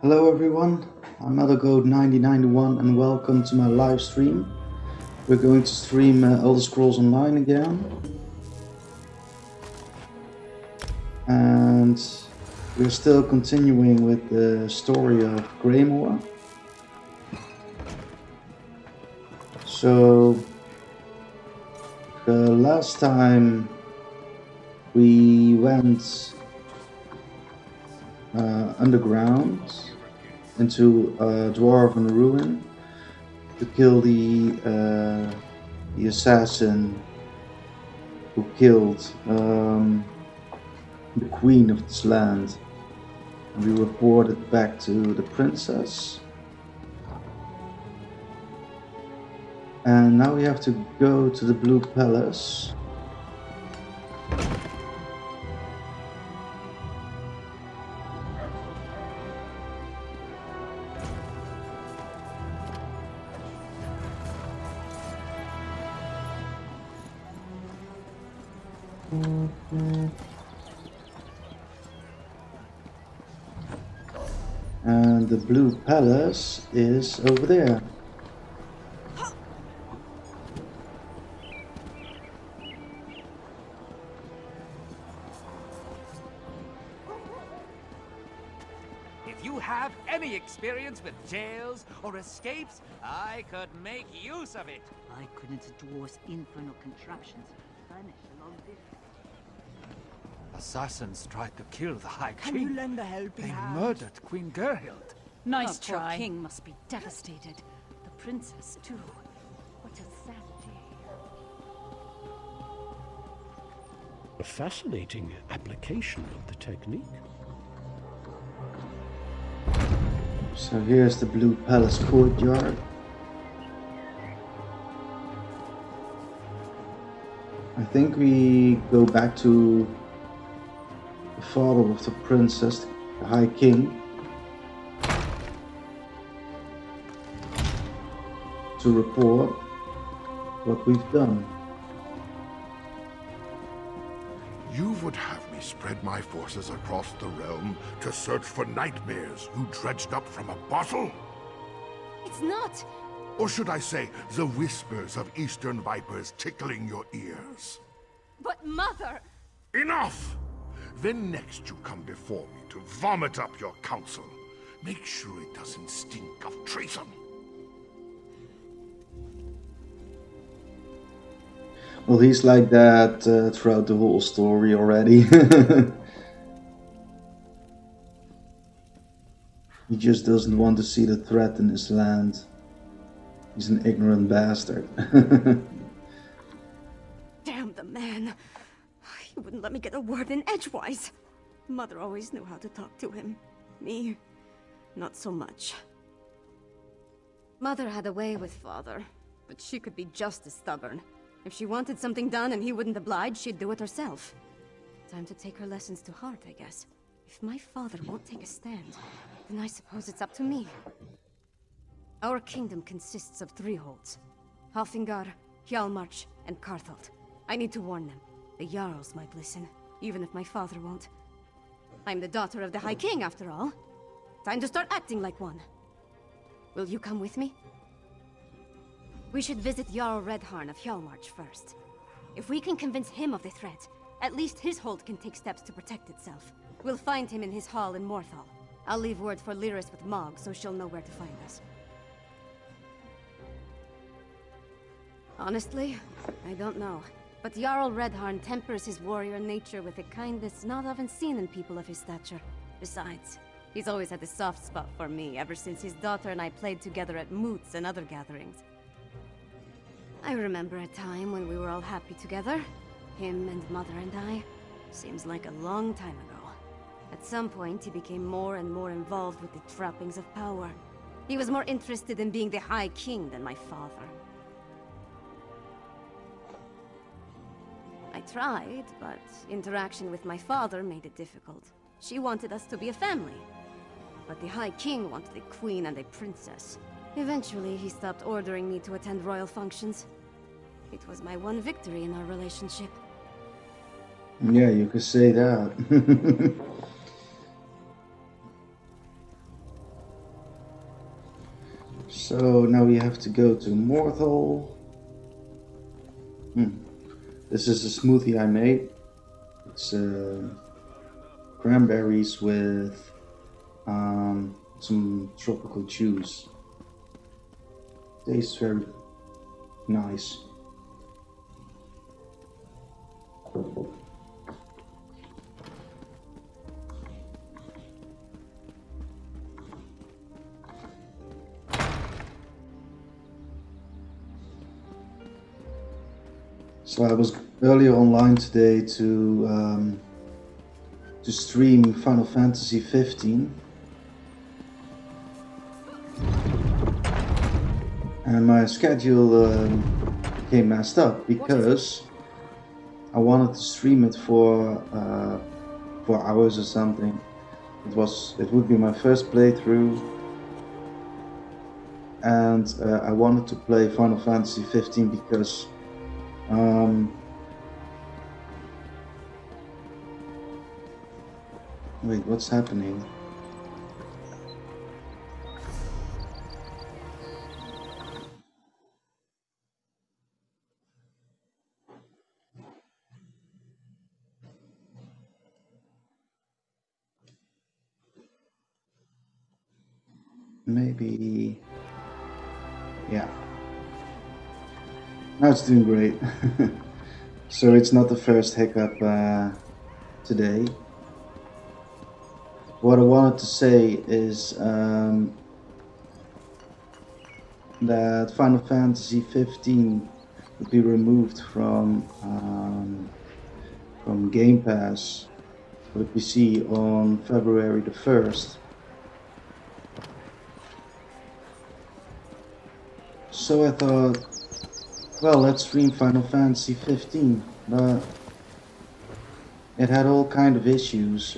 Hello everyone, I'm ElderGoat9091 and welcome to my live stream. We're going to stream Elder Scrolls Online again. And we're still continuing with the story of Greymoor. So, the last time we went underground into a dwarven ruin to kill the assassin who killed the queen of this land. And we reported back to the princess. And now we have to go to the Blue Palace. And the Blue Palace is over there. If you have any experience with jails or escapes, I could make use of it. I couldn't dwarf's infernal contraptions vanish along this. Assassins tried to kill the High Can King. you lend a helping They hand? murdered Queen Gerhild. Nice Our poor try. king Must be devastated. The princess too. What a sad day. A fascinating application of the technique. So here's the Blue Palace courtyard. I think we go back to the father of the princess, the High King, to report what we've done. You would have me spread my forces across the realm to search for nightmares you dredged up from a bottle? It's not! Or should I say, the whispers of eastern vipers tickling your ears? But mother! Enough! Then next you come before me to vomit up your counsel. Make sure it doesn't stink of treason. Well, he's like that throughout the whole story already. He just doesn't want to see the threat in his land. He's an ignorant bastard. Damn the man! He wouldn't let me get a word in edgewise. Mother always knew how to talk to him. Me, not so much. Mother had a way with father, but she could be just as stubborn. If she wanted something done and he wouldn't oblige, she'd do it herself. Time to take her lessons to heart, I guess. If my father won't take a stand, then I suppose it's up to me. Our kingdom consists of 3 holds. Halfingar, Hjalmarch, and Karthald. I need to warn them. The Jarls might listen, even if my father won't. I'm the daughter of the High King, after all. Time to start acting like one. Will you come with me? We should visit Jarl Redharn of Hjalmarch first. If we can convince him of the threat, at least his hold can take steps to protect itself. We'll find him in his hall in Morthal. I'll leave word for Lyris with Mog, so she'll know where to find us. Honestly, I don't know. But Jarl Redharn tempers his warrior nature with a kindness not often seen in people of his stature. Besides, he's always had a soft spot for me ever since his daughter and I played together at moots and other gatherings. I remember a time when we were all happy together. Him and Mother and I. Seems like a long time ago. At some point, he became more and more involved with the trappings of power. He was more interested in being the High King than my father. I tried, but interaction with my father made it difficult. She wanted us to be a family. But the High King wanted a queen and a princess. Eventually, he stopped ordering me to attend royal functions. It was my one victory in our relationship. Yeah, you could say that. So now we have to go to Morthal. This is a smoothie I made. It's cranberries with some tropical juice. Tastes very nice. So I was earlier online today to stream Final Fantasy 15, and my schedule became messed up because I wanted to stream it for 4 hours or something. It would be my first playthrough, and I wanted to play Final Fantasy 15 because wait, what's happening? Maybe, yeah. Now it's doing great. So it's not the first hiccup today. What I wanted to say is that Final Fantasy 15 would be removed from Game Pass for the PC on February the 1st. So I thought, well, let's stream Final Fantasy 15, but it had all kind of issues.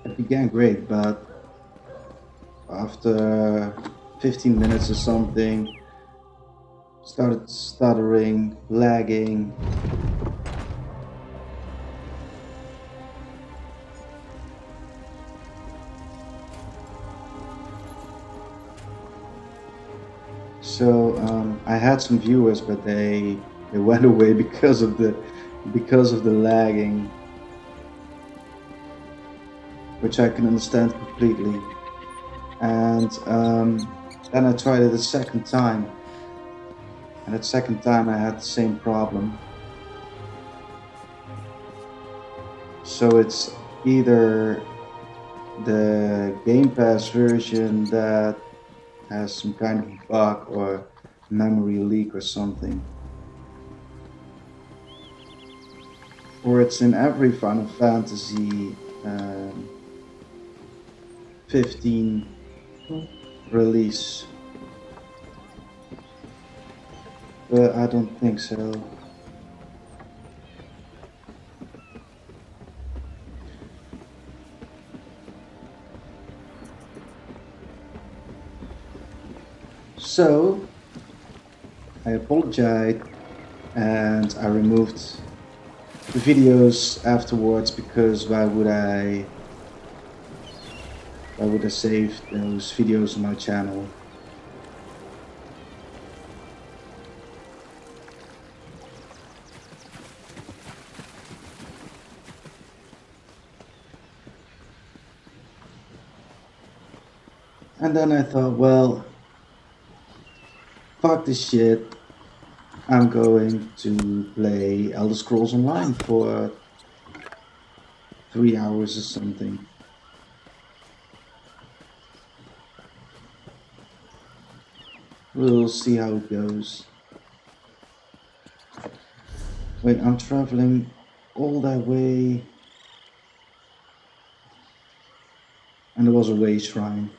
It began great, but after 15 minutes or something, started stuttering, lagging. So I had some viewers, but they went away because of the lagging, which I can understand completely. And then I tried it a second time, and that second time I had the same problem. So it's either the Game Pass version that has some kind of bug or memory leak or something, or it's in every Final Fantasy 15 release, but I don't think so. So I apologized and I removed the videos afterwards, because why would I save those videos on my channel? And then I thought, well, fuck this shit, I'm going to play Elder Scrolls Online for 3 hours or something. We'll see how it goes. Wait, I'm traveling all that way. And there was a way shrine.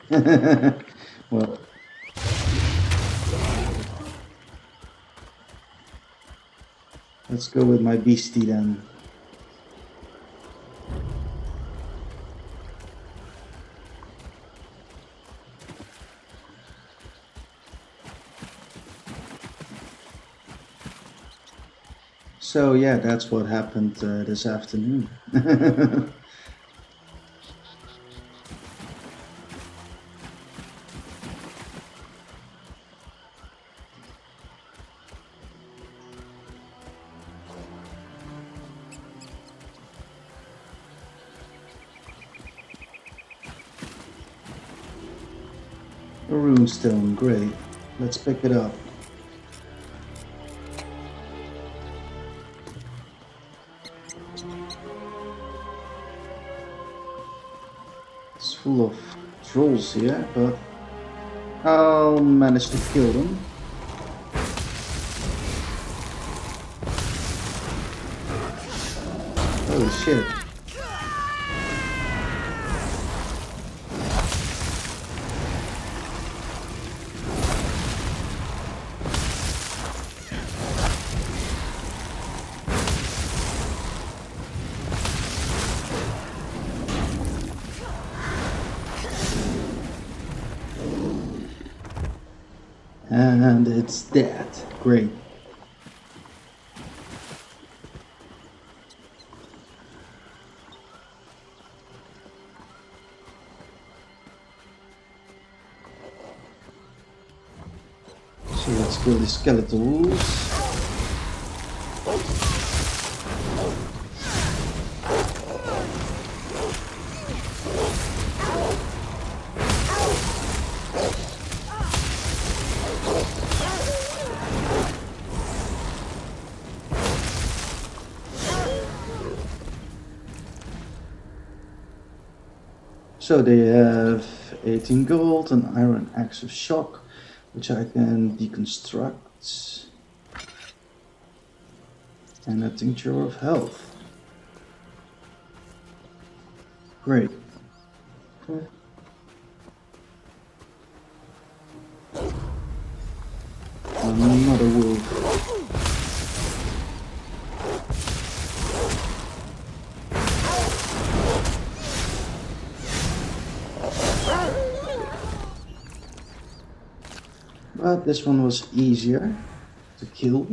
Well, let's go with my beastie then. So yeah, that's what happened this afternoon. A runestone, great. Let's pick it up. It's full of trolls here, but I'll manage to kill them. Holy shit. And it's dead. Great. So let's kill the skeletons. So they have 18 gold, an iron axe of shock, which I can deconstruct, and a tincture of health. Great. Another wolf. But this one was easier to kill.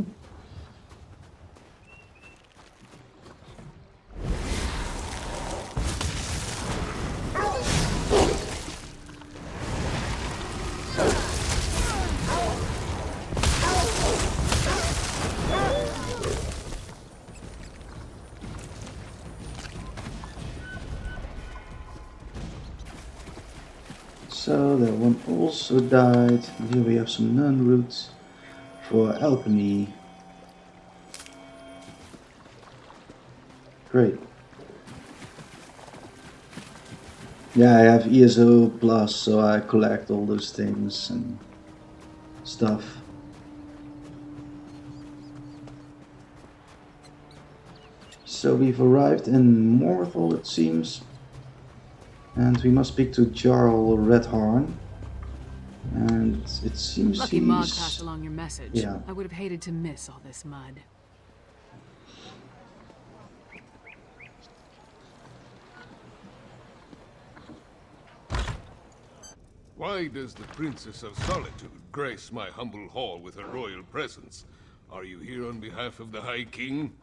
So that one also died. And here we have some nun roots for alchemy. Great. Yeah, I have ESO plus, so I collect all those things and stuff. So we've arrived in Morthal, it seems. And we must speak to Jarl Redharn. And it seems Lucky Mog he's... passed along your message. Yeah. I would have hated to miss all this mud. Why does the Princess of Solitude grace my humble hall with her royal presence? Are you here on behalf of the High King?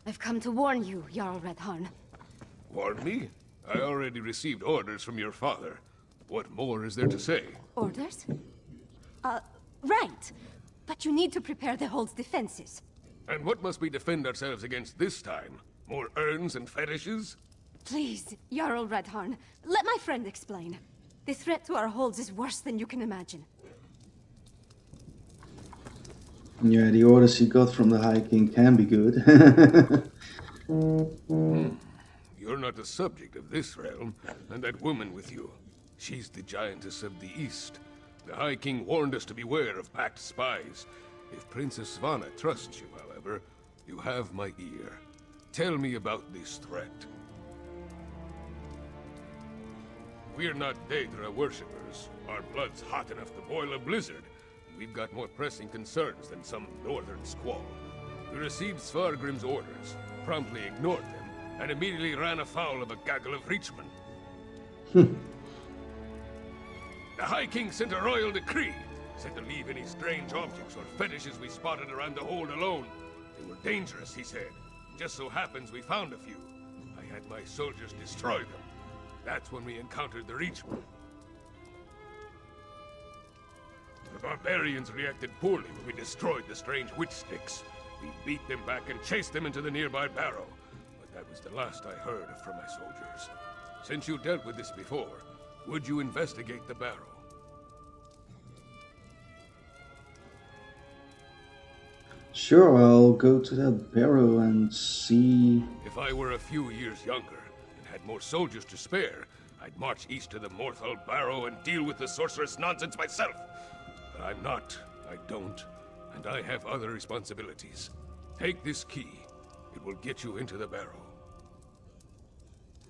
I've come to warn you, Jarl Redharn. Warn me? I already received orders from your father. What more is there to say? Orders? Right. But you need to prepare the hold's defenses. And what must we defend ourselves against this time? More urns and fetishes? Please, Jarl Redharn, let my friend explain. The threat to our holds is worse than you can imagine. Yeah, the orders he got from the High King can be good. You're not the subject of this realm, and that woman with you. She's the giantess of the East. The High King warned us to beware of packed spies. If Princess Svanna trusts you, however, you have my ear. Tell me about this threat. We're not Daedra worshippers. Our blood's hot enough to boil a blizzard. We've got more pressing concerns than some northern squall. We received Svargrim's orders, promptly ignored them, and immediately ran afoul of a gaggle of reachmen. The High King sent a royal decree, said to leave any strange objects or fetishes we spotted around the hold alone. They were dangerous, he said. Just so happens we found a few. I had my soldiers destroy them. That's when we encountered the reachmen. The barbarians reacted poorly when we destroyed the strange witch sticks. We beat them back and chased them into the nearby barrow. But that was the last I heard from my soldiers. Since you dealt with this before, would you investigate the barrow? Sure, I'll go to that barrow and see. If I were a few years younger and had more soldiers to spare, I'd march east to the Morthal Barrow and deal with the sorceress nonsense myself. But I'm not. I don't. And I have other responsibilities. Take this key. It will get you into the barrow.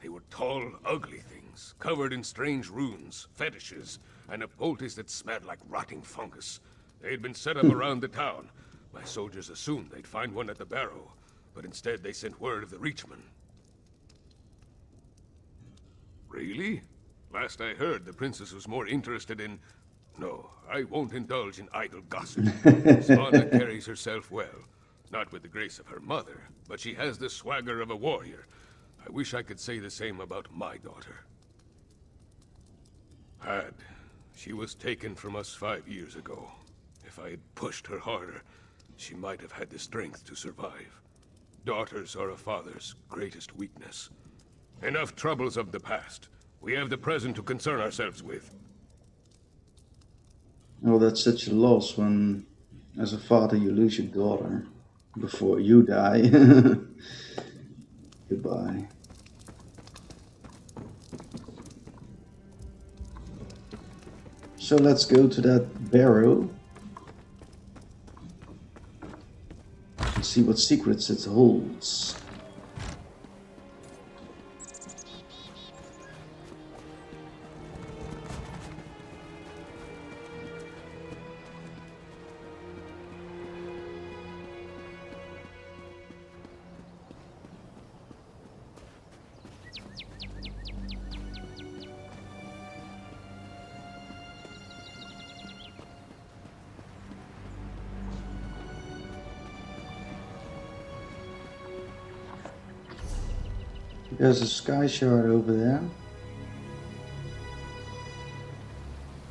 They were tall, ugly things, covered in strange runes, fetishes, and a poultice that smelled like rotting fungus. They had been set up around the town. My soldiers assumed they'd find one at the barrow, but instead they sent word of the Reachman. Really? Last I heard, the princess was more interested in... No, I won't indulge in idle gossip. Svanna carries herself well. Not with the grace of her mother, but she has the swagger of a warrior. I wish I could say the same about my daughter. Had. She was taken from us 5 years ago. If I had pushed her harder, she might have had the strength to survive. Daughters are a father's greatest weakness. Enough troubles of the past. We have the present to concern ourselves with. Oh, that's such a loss when, as a father, you lose your daughter before you die. Goodbye. So let's go to that barrow and see what secrets it holds. There's a sky shard over there.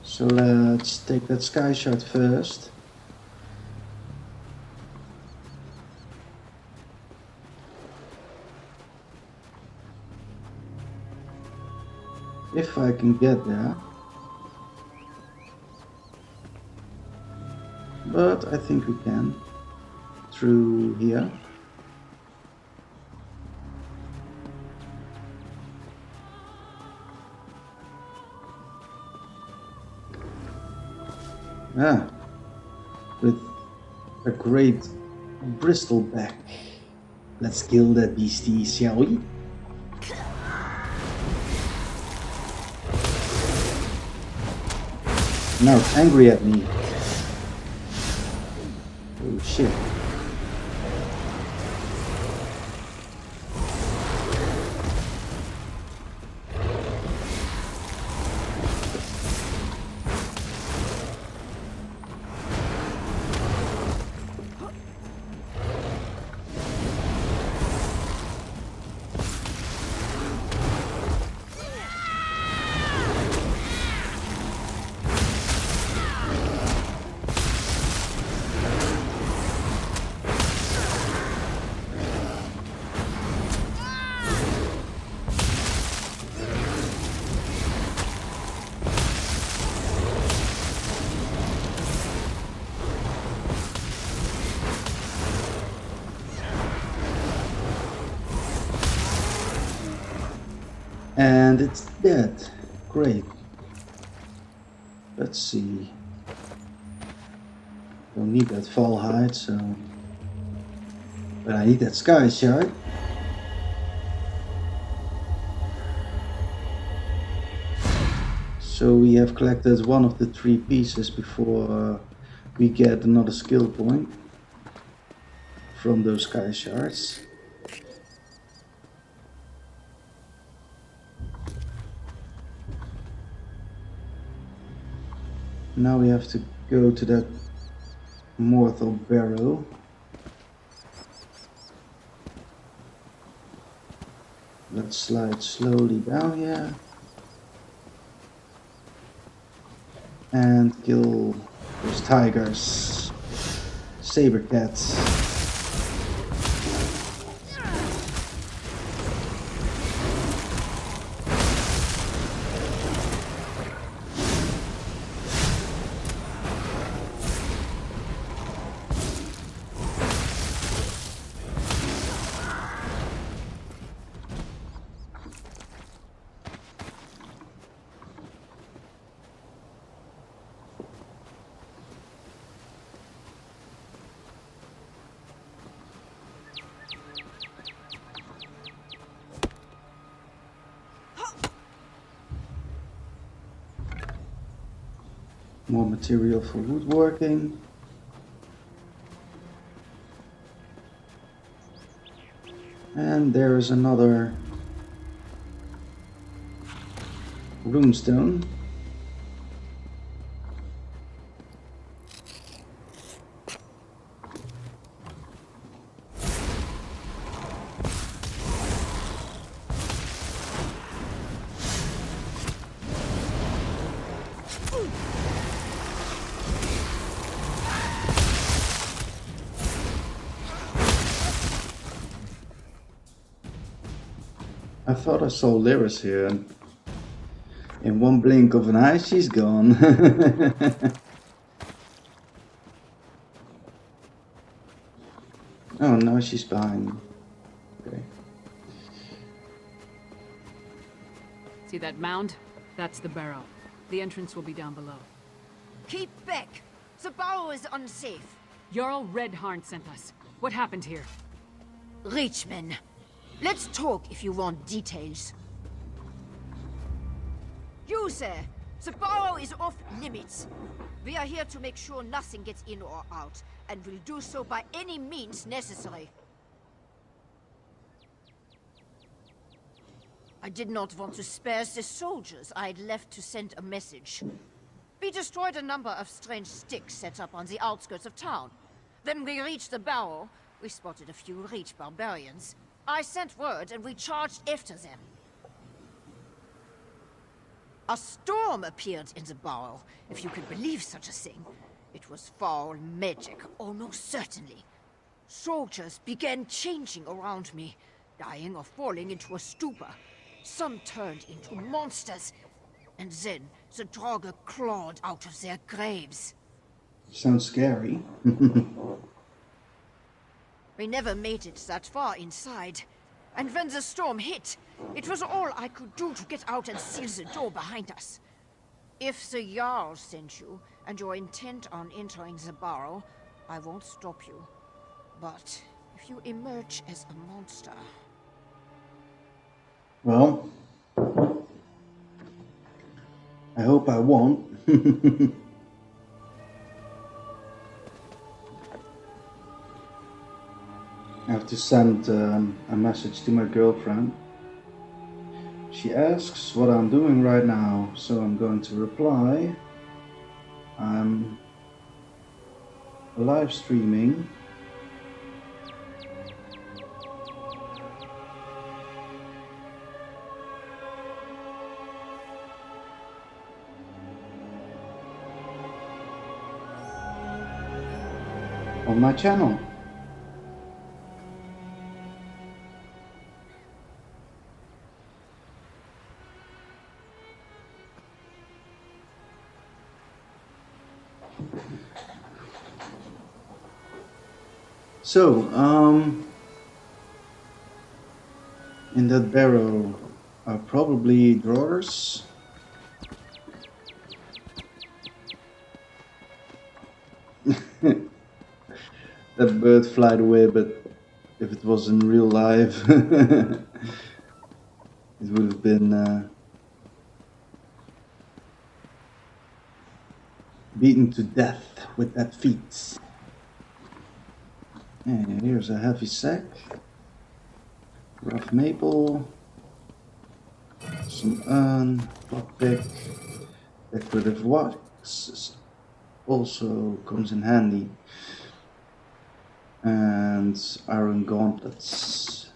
So let's take that sky shard first. If I can get there. But I think we can. Through here. Ah, with a great bristleback. Let's kill that beastie, shall we? Now it's angry at me. Oh shit. And it's dead. Great. Let's see. Don't need that fall hide, so... But I need that sky shard. So we have collected one of the 3 pieces before we get another skill point from those sky shards. Now we have to go to that Morthal Barrow. Let's slide slowly down here. And kill those tigers. Saber cats. More material for woodworking. And there is another runestone. I thought I saw Lyris here, and in one blink of an eye, she's gone. Oh, no, she's behind me. Okay. See that mound? That's the barrow. The entrance will be down below. Keep back! The barrow is unsafe. Jarl Redharn sent us. What happened here? Reachman, let's talk if you want details. You, sir! The barrow is off limits. We are here to make sure nothing gets in or out, and will do so by any means necessary. I did not want to spare the soldiers I had left to send a message. We destroyed a number of strange sticks set up on the outskirts of town. Then we reached the barrow. We spotted a few Reach barbarians. I sent word and we charged after them. A storm appeared in the barrow, if you could believe such a thing. It was foul magic, almost certainly. Soldiers began changing around me, dying or falling into a stupor. Some turned into monsters, and then the Draugr clawed out of their graves. Sounds scary. We never made it that far inside. And when the storm hit, it was all I could do to get out and seal the door behind us. If the Jarl sent you, and you're intent on entering the barrow, I won't stop you. But if you emerge as a monster... Well, I hope I won't. I have to send a message to my girlfriend. She asks what I'm doing right now, so I'm going to reply. I'm live streaming. On my channel. So, in that barrow are probably drawers. That bird flied away, but if it was in real life, it would have been beaten to death with that feat. And here's a heavy sack, rough maple, some urn, lockpick, decorative wax also comes in handy, and iron gauntlets,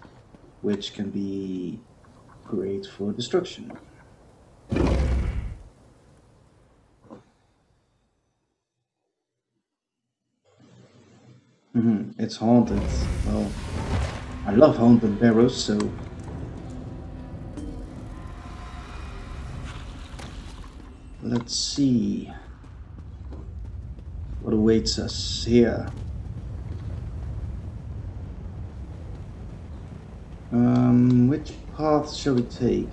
which can be great for destruction. It's haunted. Well, I love haunted barrows, so... Let's see what awaits us here. Which path shall we take?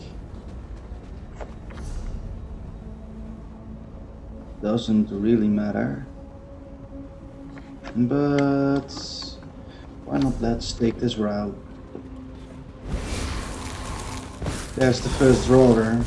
Doesn't really matter. But why not let's take this route? There's the first drawer.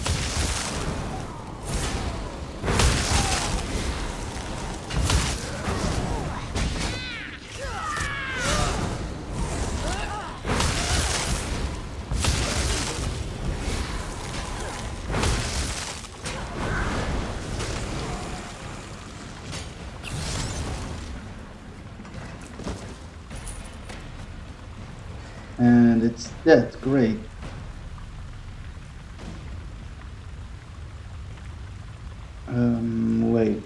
And it's dead. Great. Wait.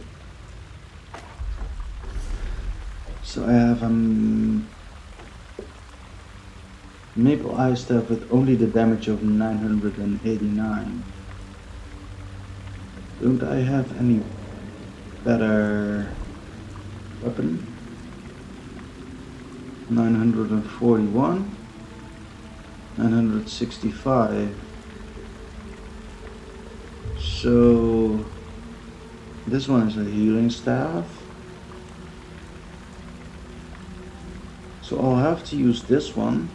So I have maple eye staff with only the damage of 989. Don't I have any better weapon? 941, 965. So this one is a healing staff. So I'll have to use this one.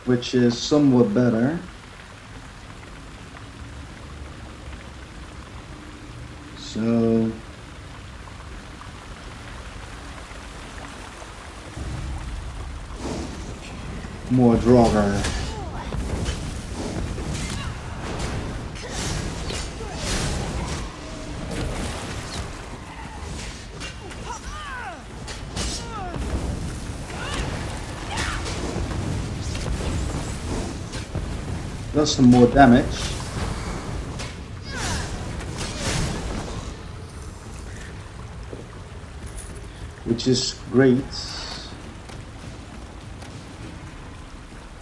Which is somewhat better. So more Draugr. Does some more damage. Which is great.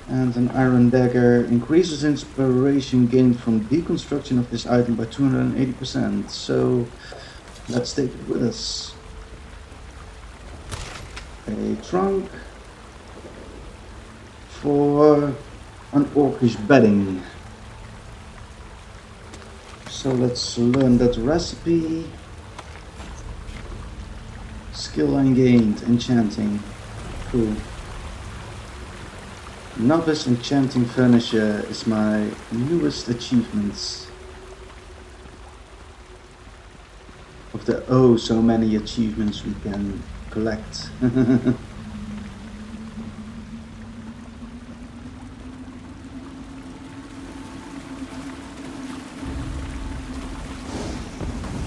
And an iron dagger increases inspiration gained from deconstruction of this item by 280%. So let's take it with us. A trunk for an orcish bedding. So let's learn that recipe. Skill ungained, enchanting. Cool. Novice enchanting furniture is my newest achievement. Of the oh so many achievements we can collect.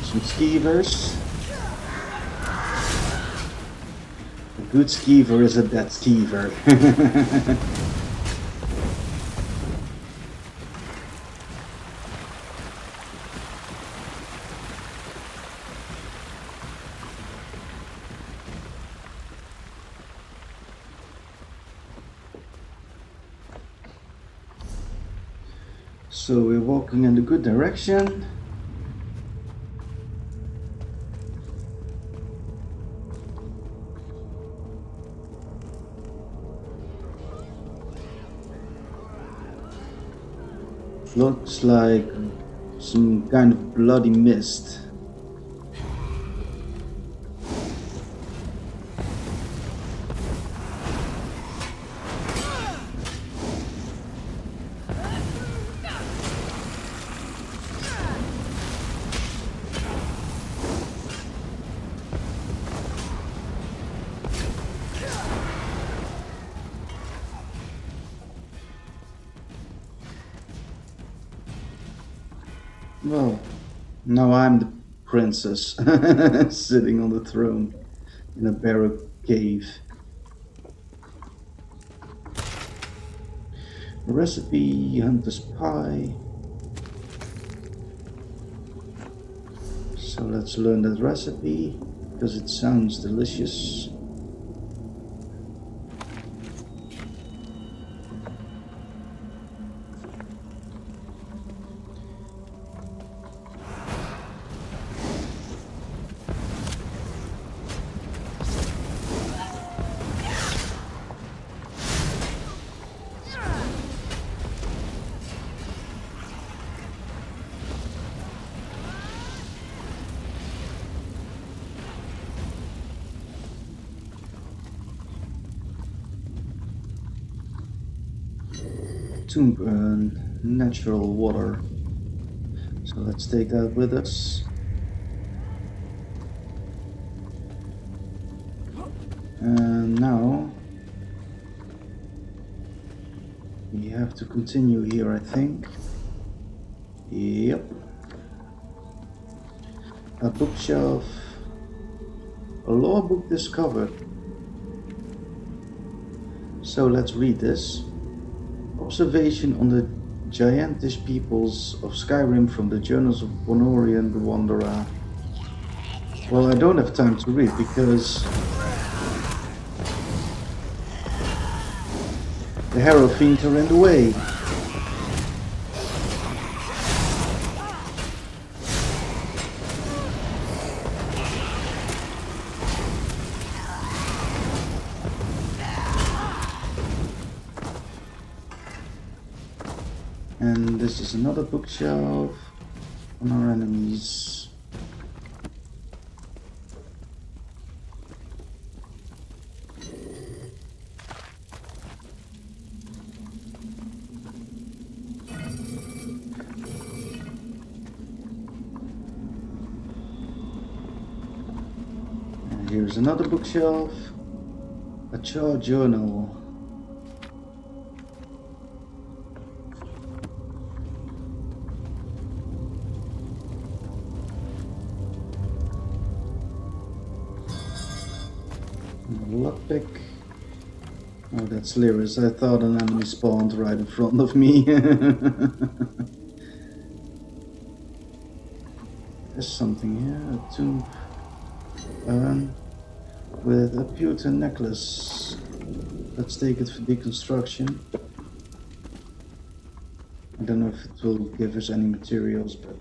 Some skeevers. A good skeever is a dead skeever. So we're walking in the good direction. Looks like some kind of bloody mist. Well, now I'm the princess sitting on the throne in a barrow cave. Recipe, hunter's pie. So let's learn that recipe because it sounds delicious. Tomb burn, natural water. So let's take that with us. And now we have to continue here, I think. Yep. A bookshelf. A law book discovered. So let's read this. Observation on the giantish peoples of Skyrim from the journals of Bonorian the Wanderer. Well, I don't have time to read because the Harrow Fiends are in the way. And this is another bookshelf on our enemies. And here's another bookshelf. A chart journal. Lockpick. Oh, that's Lyris. I thought an enemy spawned right in front of me. There's something here. A tomb with a pewter necklace. Let's take it for deconstruction. I don't know if it will give us any materials, but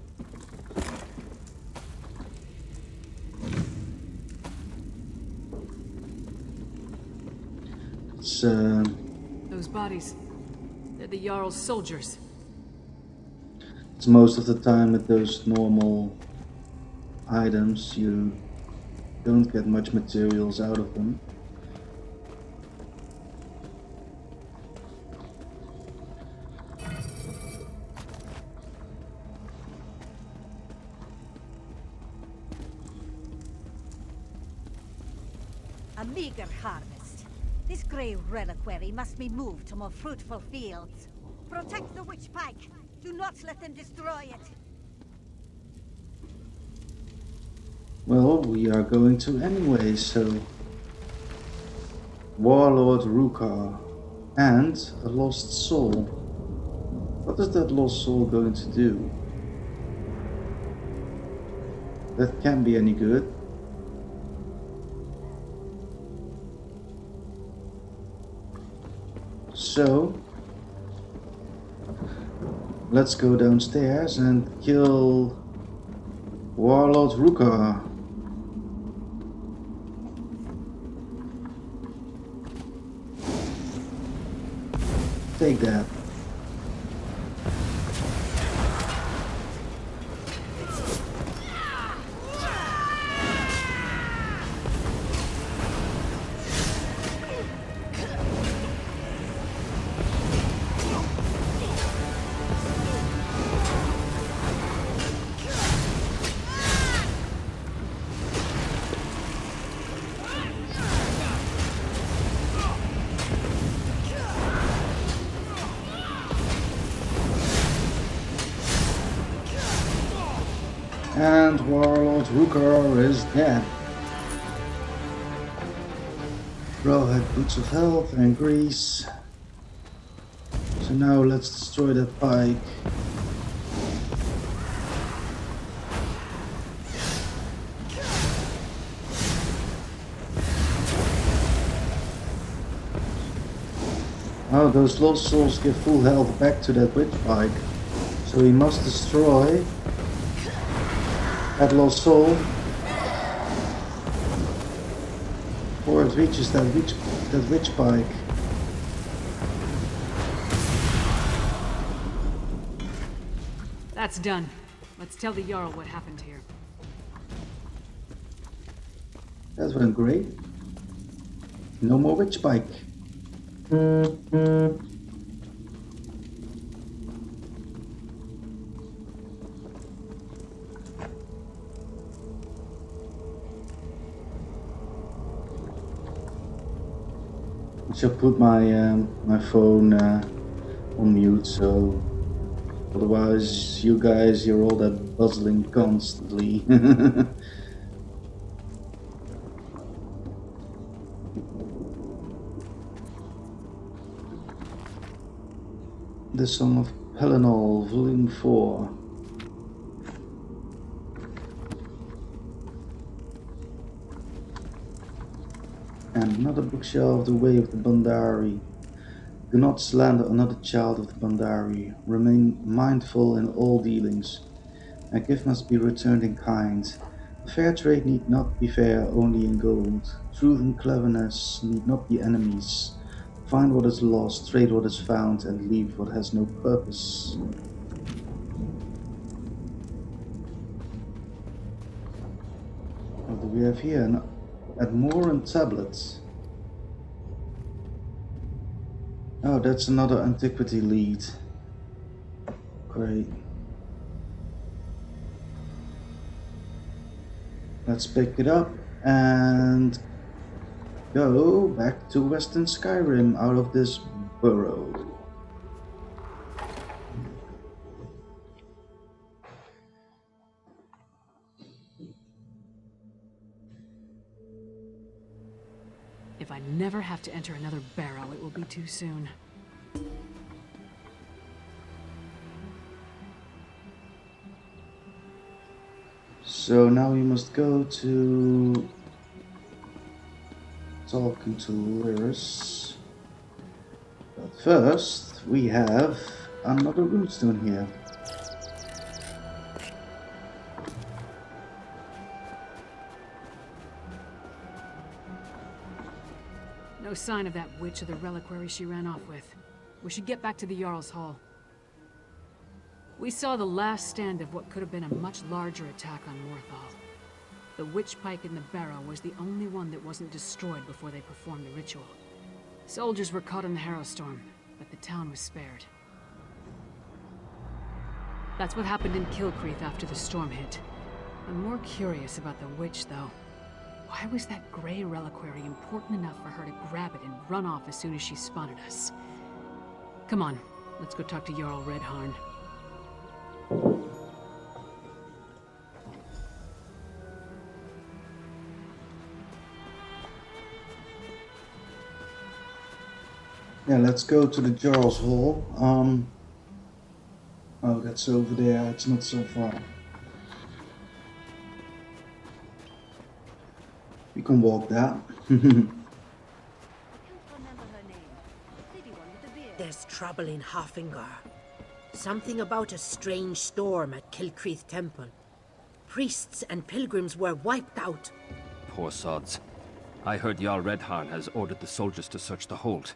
Those bodies, they're the Jarl's soldiers. it's most of the time with those normal items you don't get much materials out of them. A meager harvest. This grey reliquary must be moved to more fruitful fields. Protect the witch pike. Do not let them destroy it. Well, we are going to anyway, so... Warlord Rukar and a lost soul. What is that lost soul going to do? That can't be any good. So, let's go downstairs and kill Warlord Rukar. Take that. And Warlord Rukar is dead. Bro had boots of health and grease. So now let's destroy that pike. Oh, those lost souls give full health back to that witch pike. So we must destroy that lost soul before it reaches that witch pike. That's done. Let's tell the Jarl what happened here. That went great. No more witch pike. I should put my my phone on mute so Otherwise, you guys hear all that buzzing constantly. The Song of Pelennor, Volume 4. And another bookshelf, The Way of the Bandari. Do not slander another child of the Bandari. Remain mindful in all dealings. A gift must be returned in kind. A fair trade need not be fair only in gold. Truth and cleverness need not be enemies. Find what is lost, trade what is found, and leave what has no purpose. What do we have here? An Admoran tablet. Oh, that's another antiquity lead. Great. Let's pick it up and go back to Western Skyrim out of this burrow. If I never have to enter another barrow, it will be too soon. So now we must go to talking to Lyris. But first, we have another runestone here. No sign of that witch or the reliquary she ran off with. We should get back to the Jarl's Hall. We saw the last stand of what could have been a much larger attack on Morthal. The witch pike in the barrow was the only one that wasn't destroyed before they performed the ritual. Soldiers were caught in the Harrowstorm, but the town was spared. That's what happened in Kilcreath after the storm hit. I'm more curious about the witch, though. Why was that Grey reliquary important enough for her to grab it and run off as soon as she spotted us? Come on, let's go talk to Jarl Redharn. Yeah, let's go to the Jarl's Hall. Oh, that's over there. It's not so far. We can walk that. There's trouble in Hafengar. Something about a strange storm at Kilcreath Temple. Priests and pilgrims were wiped out. Poor sods. I heard Jarl Redharn has ordered the soldiers to search the hold.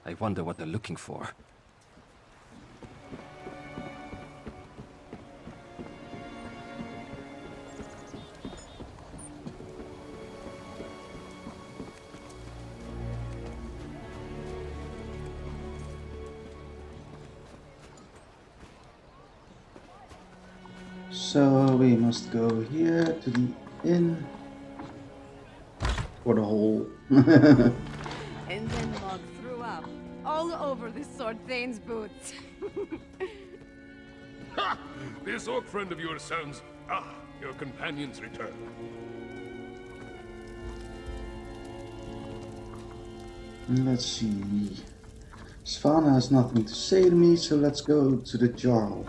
I wonder what they're looking for. So we must go here to the inn. For the hole. And then Mog threw up all over the Sword Thane's boots. Ha! This orc friend of yours sounds... Ah, your companion's return. Let's see. Svana has nothing to say to me, so let's go to the Jarl.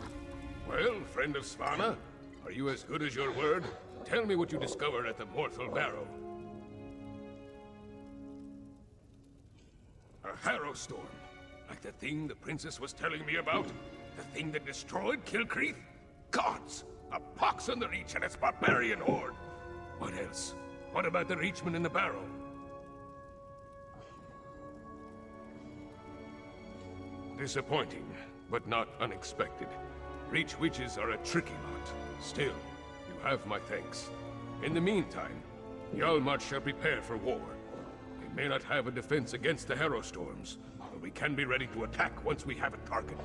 Well, friend of Svana, are you as good as your word? Tell me what you discovered at the Morthal Barrow. A Harrowstorm? Like the thing the princess was telling me about? The thing that destroyed Kilcreath? Gods! A pox on the Reach and its barbarian horde! What else? What about the Reachman in the barrow? Disappointing, but not unexpected. Reach witches are a tricky lot. Still, you have my thanks. In the meantime, Hjalmar shall prepare for war. We may not have a defense against the Harrowstorms, but we can be ready to attack once we have a target.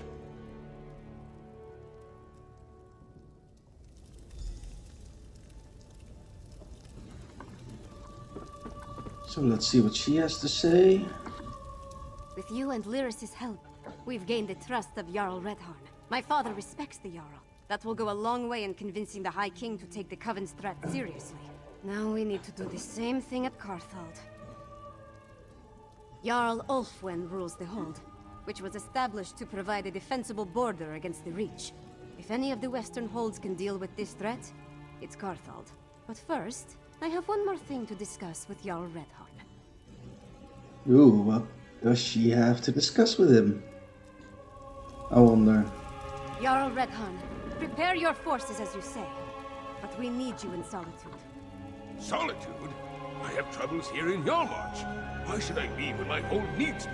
So let's see what she has to say. With you and Lyris' help, we've gained the trust of Jarl Redharn. My father respects the Jarl. That will go a long way in convincing the High King to take the Coven's threat seriously. Now we need to do the same thing at Carthald. Jarl Ulfwen rules the Hold, which was established to provide a defensible border against the Reach. If any of the Western Holds can deal with this threat, it's Carthald. But first, I have one more thing to discuss with Jarl Redharn. Ooh, what does she have to discuss with him? I wonder. Jarl Redharn, prepare your forces as you say, but we need you in Solitude. Solitude? I have troubles here in Yarmarch. Why should I leave when my hold needs me?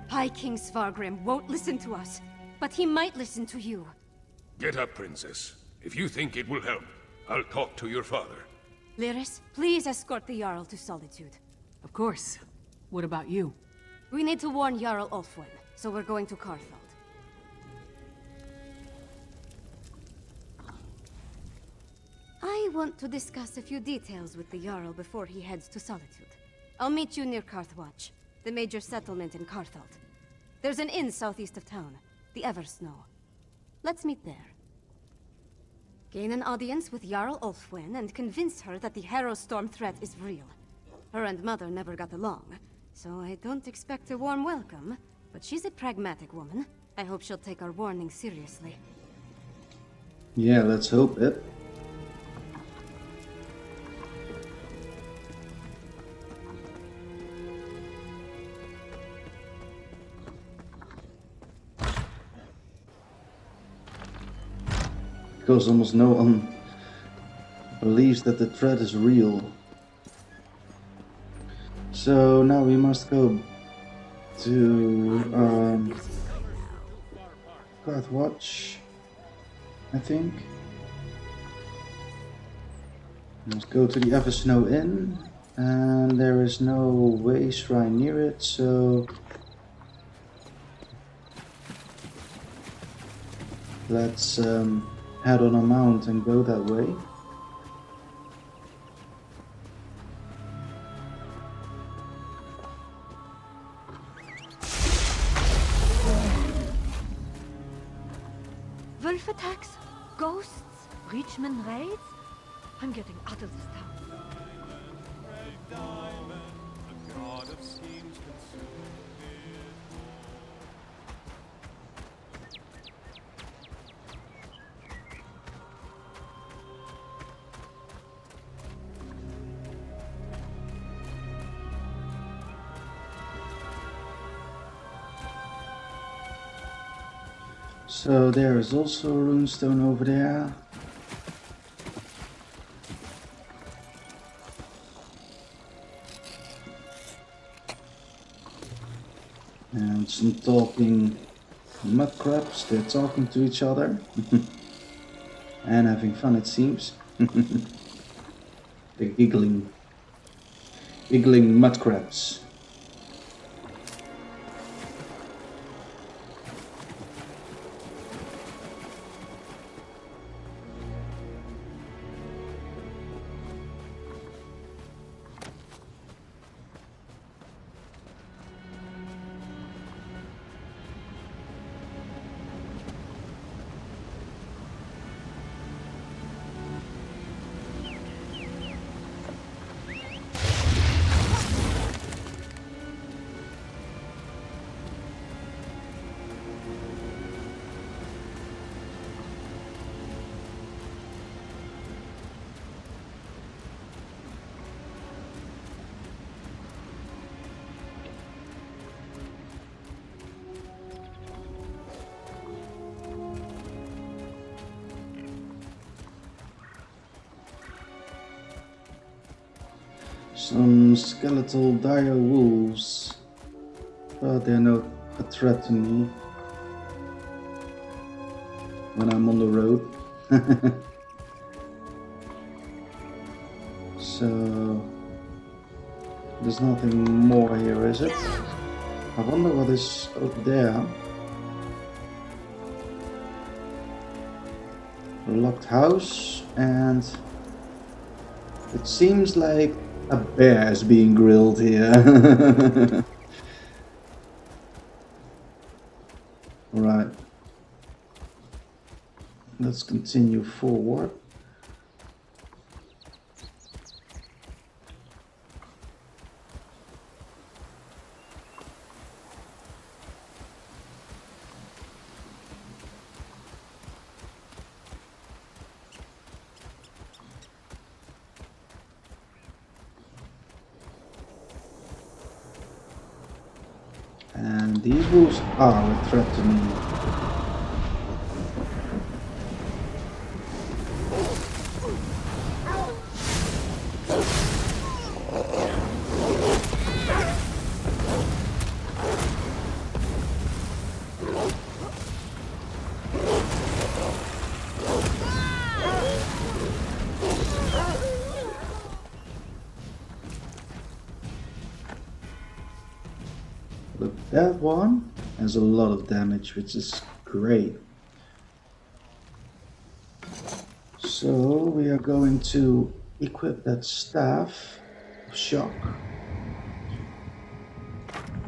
High King Svargrim won't listen to us, but he might listen to you. Get up, Princess. If you think it will help, I'll talk to your father. Lyris, please escort the Jarl to Solitude. Of course. What about you? We need to warn Jarl Ulfwen, so we're going to Carthald. I want to discuss a few details with the Jarl before he heads to Solitude. I'll meet you near Carthwatch, the major settlement in Carthald. There's an inn southeast of town, the Eversnow. Let's meet there. Gain an audience with Jarl Ulfwen and convince her that the Harrowstorm threat is real. Her and Mother never got along, so I don't expect a warm welcome, but she's a pragmatic woman. I hope she'll take our warning seriously. Yeah, let's hope it. Because almost no one believes that the threat is real. So now we must go to Carthwatch, I think. Let's go to the Eversnow Inn, and there is no way shrine near it, so let's head on a mount and go that way. Wolf attacks? Ghosts? Breachman raids? I'm getting out of this town. So there is also a runestone over there. And some talking mud crabs, they're talking to each other. And having fun, it seems. They're giggling. Giggling mud crabs. Some skeletal dire wolves, but they're not a threat to me when I'm on the road. So there's nothing more here, is it? I wonder what is up there. A locked house, and it seems like a bear is being grilled here. Right. let's continue forward. And these wolves are a threat to me. But that one has a lot of damage, which is great. So we are going to equip that staff of shock.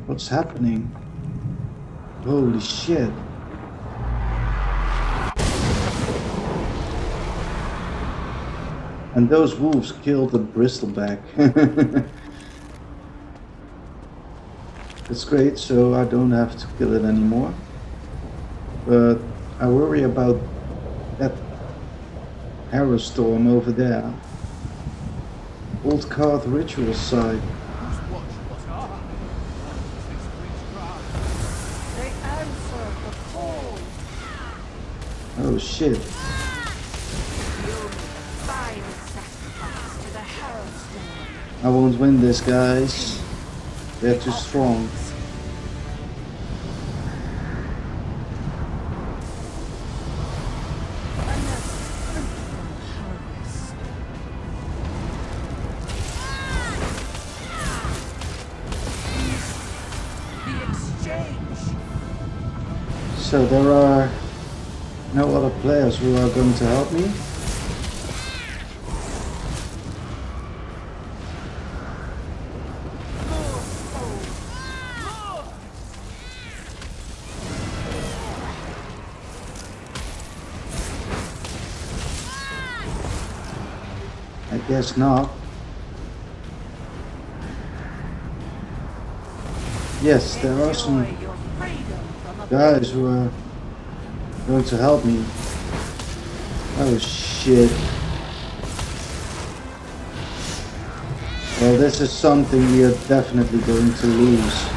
What's happening? Holy shit. And those wolves killed the bristleback. It's great, so I don't have to kill it anymore. But I worry about that arrow storm over there. Old Card ritual site. Oh shit. I won't win this, guys. They're too strong. So there are no other players who are going to help me. I guess not. Yes, there are some guys who are going to help me. Oh shit. Well, this is something we are definitely going to lose.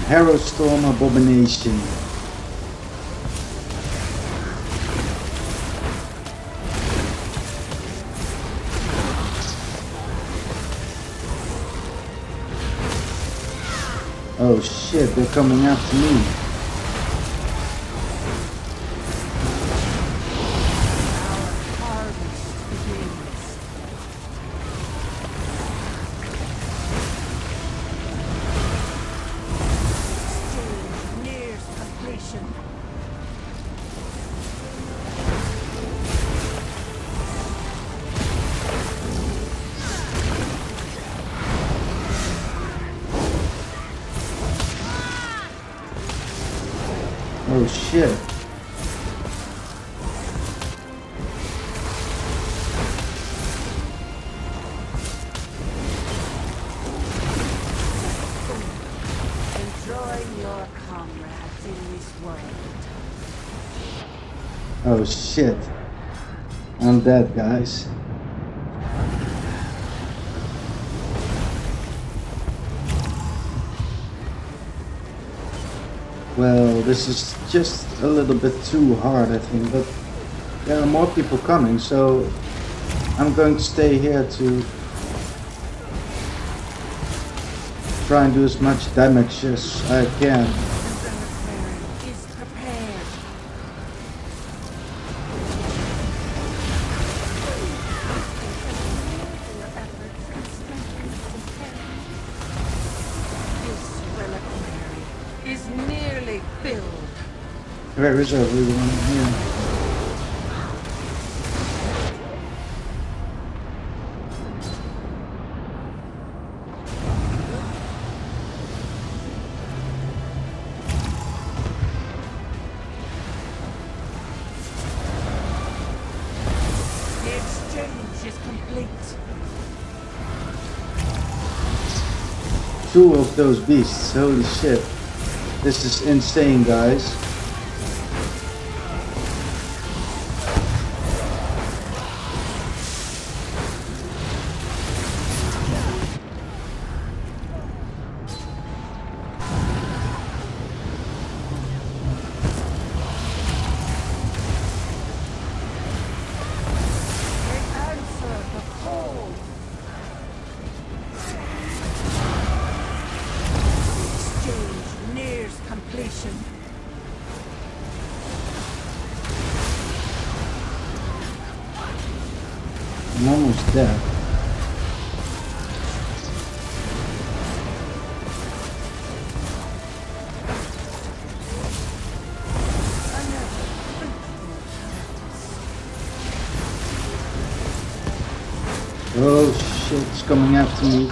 Arrow Storm Abomination. Oh shit, they're coming after me. Oh shit. Enjoy your comrades in this world. Oh shit. I'm dead, guys. Well, this is just a little bit too hard, I think, but there are more people coming, so I'm going to stay here to try and do as much damage as I can. Where is everyone here? The exchange is complete. Two of those beasts, holy shit. This is insane, guys. I'm almost dead. Oh shit, it's coming after me.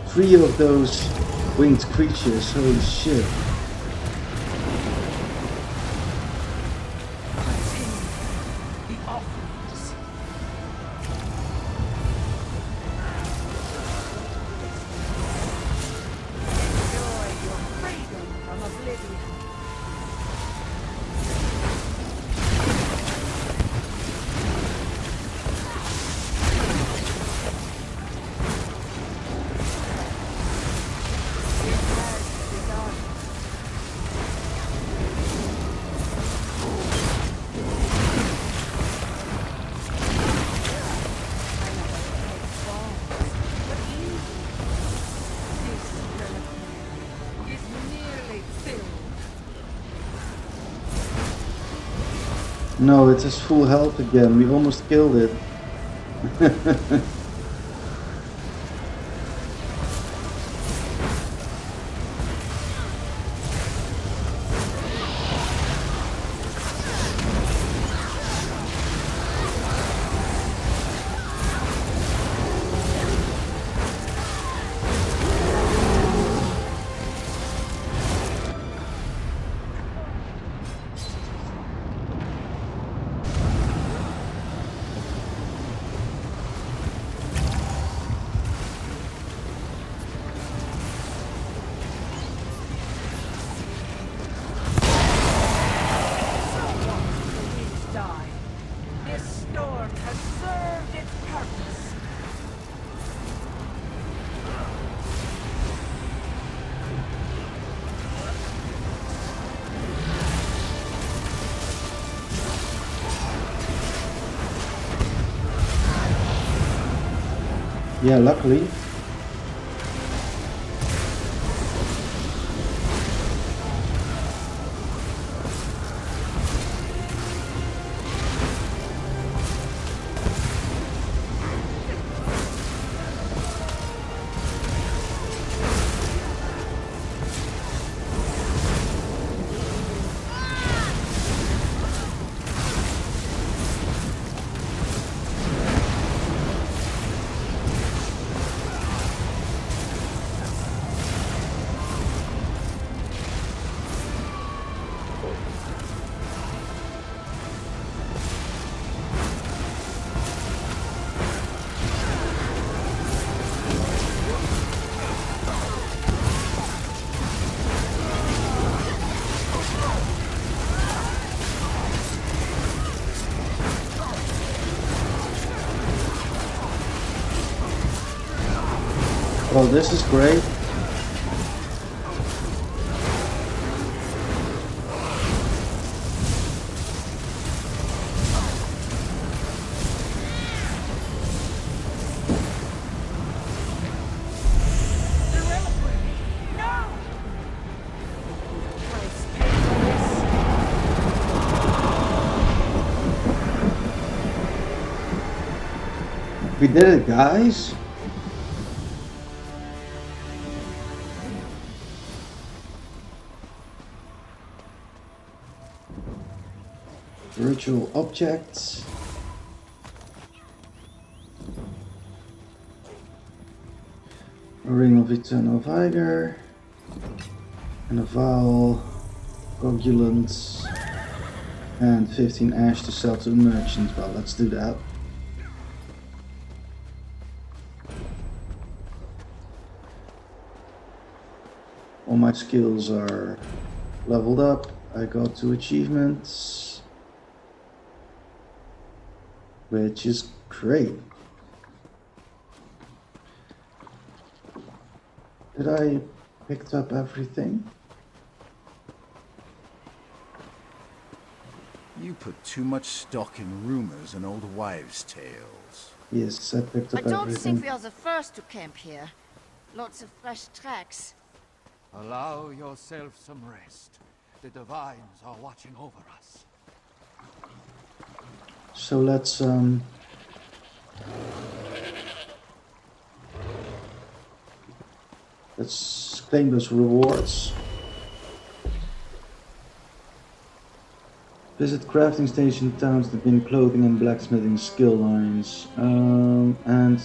Three of those winged creatures, holy shit. No, it has full health again. We almost killed it. Yeah, luckily. Well, this is great. We did it, guys. Virtual objects. A ring of eternal vigor. And a vial, coagulants, and 15 ash to sell to the merchant. Well, let's do that. All my skills are leveled up. I got 2 achievements, which is great. Did I pick up everything? You put too much stock in rumors and old wives' tales. Yes, I picked up I don't everything. think we are the first to camp here. Lots of fresh tracks. Allow yourself some rest. The divines are watching over us. So let's claim those rewards. Visit crafting station towns that been clothing and blacksmithing skill lines. And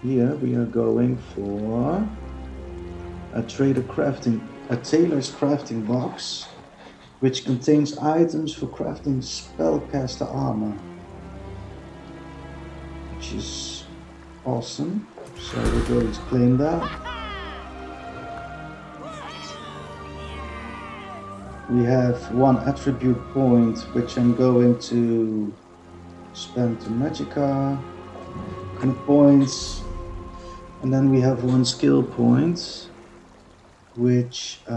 here we are going for a tailor's crafting box, which contains items for crafting spellcaster armor, which is awesome. So we're going to claim that. We have 1 attribute point, which I'm going to spend to Magicka. 100 points. And then we have 1 skill point, which I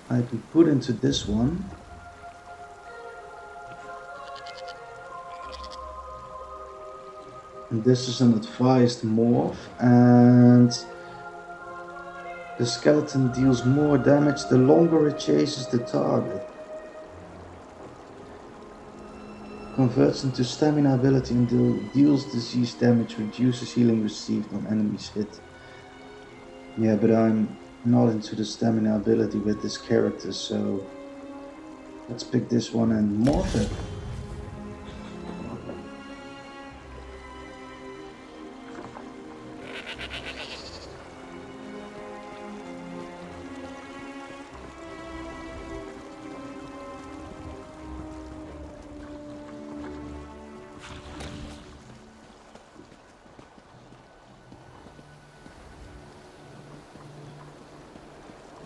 can put into this one. And this is an advised morph, and the skeleton deals more damage the longer it chases the target. Converts into stamina ability and deals disease damage, reduces healing received on enemies hit. Yeah, but I'm not into the stamina ability with this character, so let's pick this one and morph it.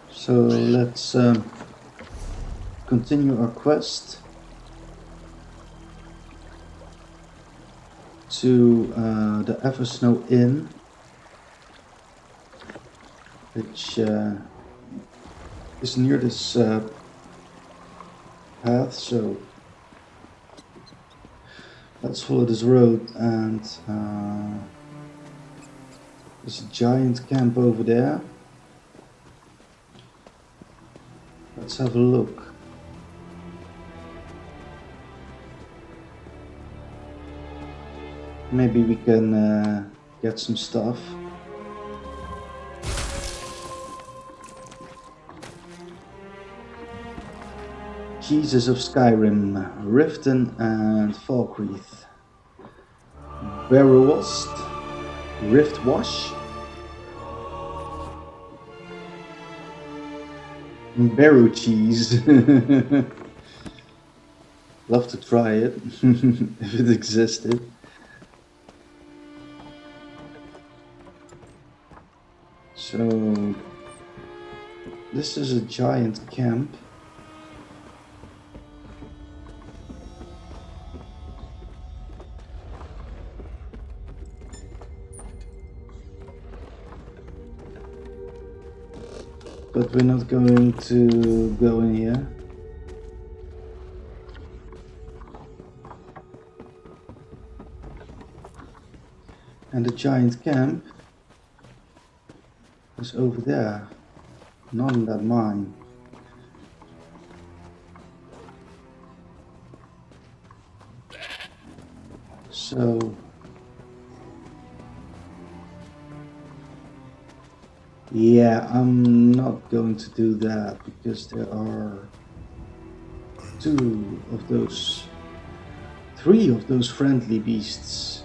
So let's continue our quest to the Eversnow Inn, which is near this path. So let's follow this road, and there's a giant camp over there. Let's have a look. Maybe we can get some stuff. Jesus of Skyrim, Riften and Falkreath. Barrowost, Riftwash, Barrow cheese. Love to try it if it existed. So this is a giant camp. But we're not going to go in here. And the giant camp is over there, not in that mine. So Yeah, I'm not going to do that because there are three of those friendly beasts.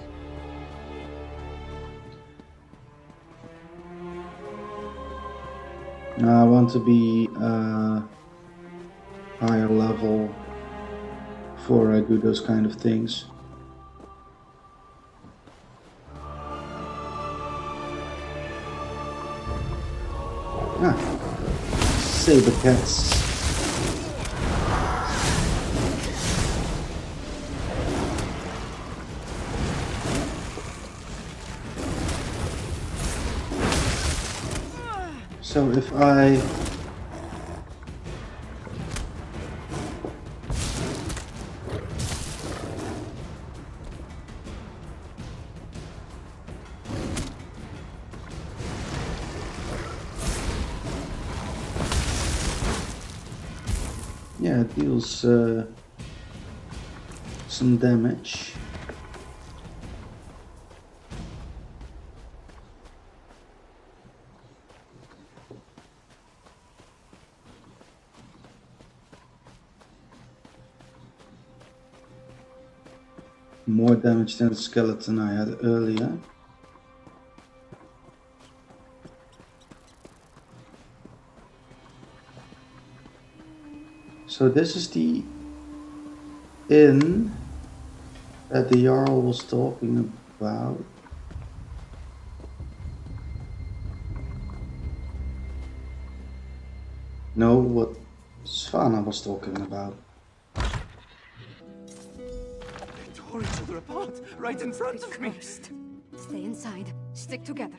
I want to be higher level before I do those kind of things. Saber cats. So if I yeah, it deals some damage. More damage than the skeleton I had earlier. So this is the inn that the Jarl was talking about. No, what Svana was talking about. They tore each other apart right in front of me. First, stay inside. Stick together.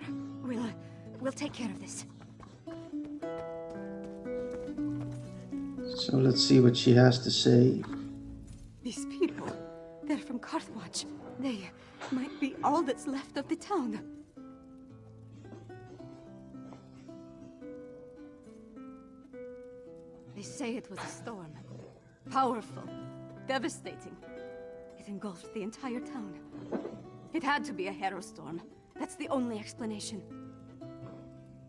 We'll take care of this. So let's see what she has to say. These people, they're from Carthwatch. They might be all that's left of the town. They say it was a storm. Powerful. Devastating. It engulfed the entire town. It had to be a hero storm. That's the only explanation.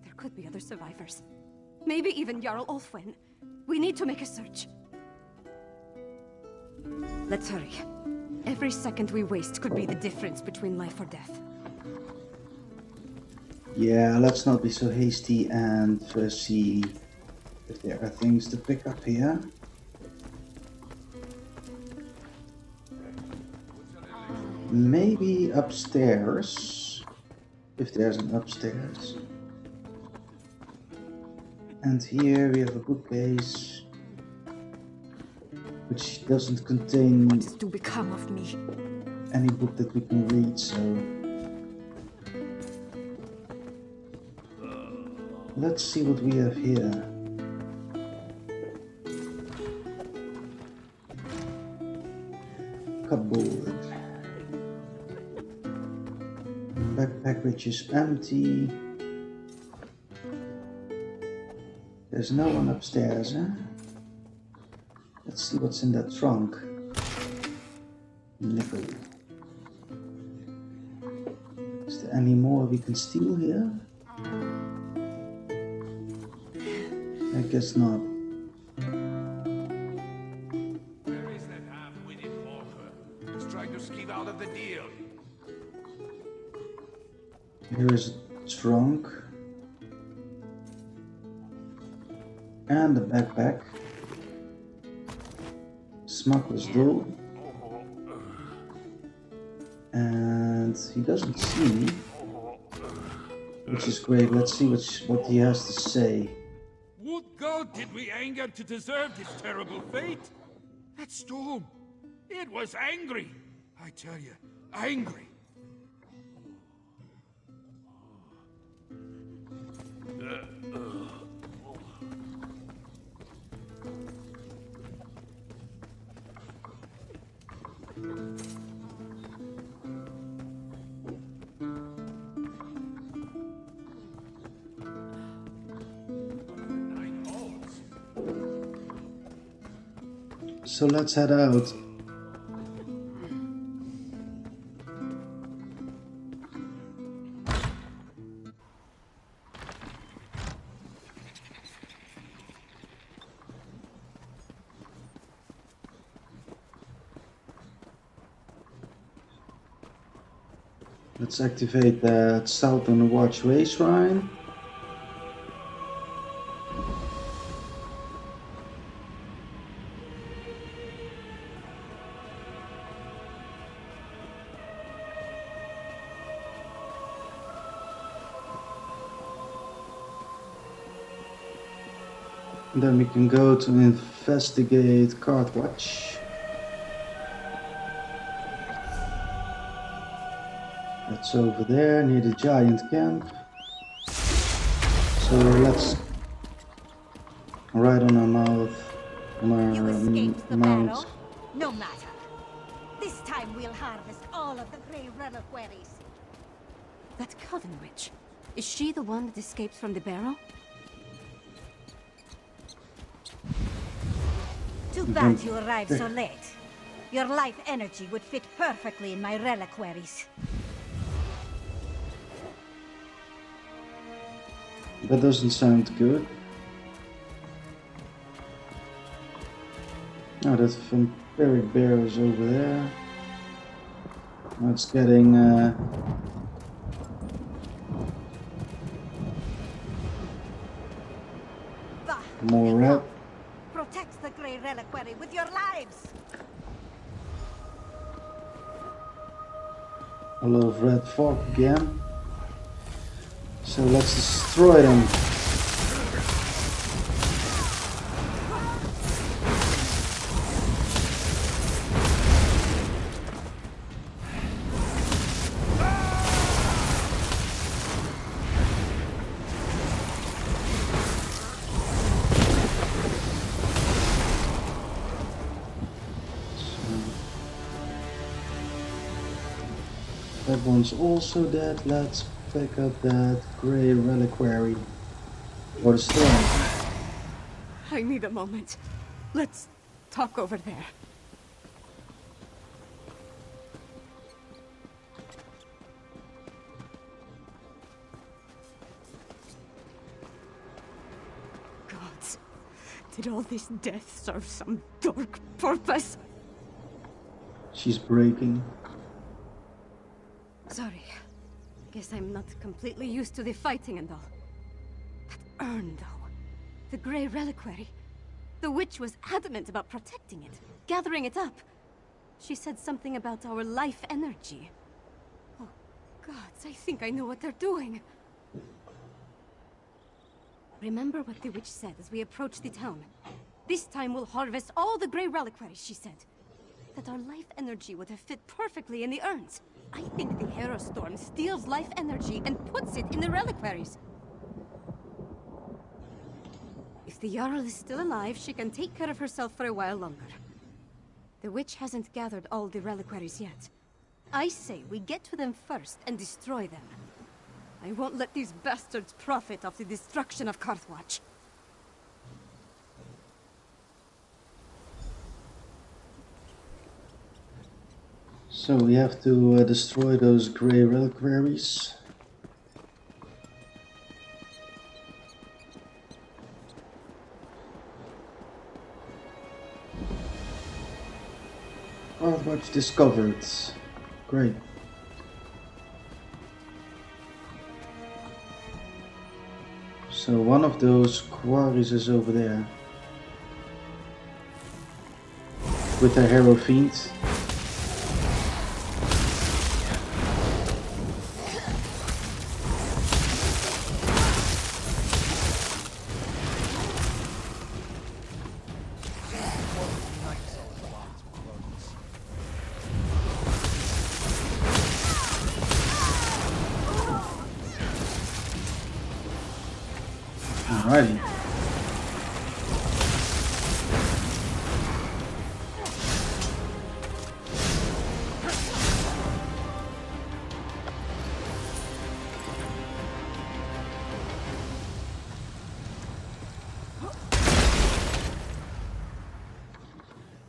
There could be other survivors. Maybe even Jarl Ulfwin. We need to make a search. Let's hurry. Every second we waste could be the difference between life or death. Yeah, let's not be so hasty and first see if there are things to pick up here. Maybe upstairs, if there's an upstairs. And here we have a bookcase, which doesn't contain What is to become of me? any book that we can read, so let's see what we have here. Cupboard. Backpack which is empty. There's no one upstairs, huh? Let's see what's in that trunk. Nickel. Is there any more we can steal here? I guess not. Where is that half-witted hawker who's trying to skeeve out of the deal? Here is a trunk. And a backpack. Smuggler's door. And he doesn't see me, which is great. Let's see what he has to say. What god did we anger to deserve this terrible fate? That storm. It was angry. I tell you, angry. So let's head out. Let's activate that Southern Watchway Shrine. And then we can go to investigate Cartwatch. That's over there near the giant camp. So let's ride on our You escaped the mount. barrow? No matter. This time we'll harvest all of the Grey reliquaries. That Coven Witch. Is she the one that escaped from the barrow? Too bad you arrived so late. Your life energy would fit perfectly in my reliquaries. That doesn't sound good. Oh, that vampiric bear is over there. Now it's getting Bah, more red. protect the Grey reliquary with your lives. A lot of red fog again. So let's destroy them. That one's also dead. Let's pick up that Grey reliquary. Or the stone. I need a moment. Let's talk over there. Gods, did all this death serve some dark purpose? She's breaking. Sorry. Guess I'm not completely used to the fighting and all. That urn, though. The Grey reliquary. The witch was adamant about protecting it, gathering it up. She said something about our life energy. Oh, gods, I think I know what they're doing. Remember what the witch said as we approached the town. This time we'll harvest all the Grey reliquaries, she said. That our life energy would have fit perfectly in the urns. I think the Hero Storm steals life energy and puts it in the reliquaries. If the Jarl is still alive, she can take care of herself for a while longer. The witch hasn't gathered all the reliquaries yet. I say we get to them first and destroy them. I won't let these bastards profit off the destruction of Carthwatch. So we have to destroy those Grey reliquaries. Carthwatch discovered. Great. So one of those quarries is over there. With the Hero Fiend. Alrighty.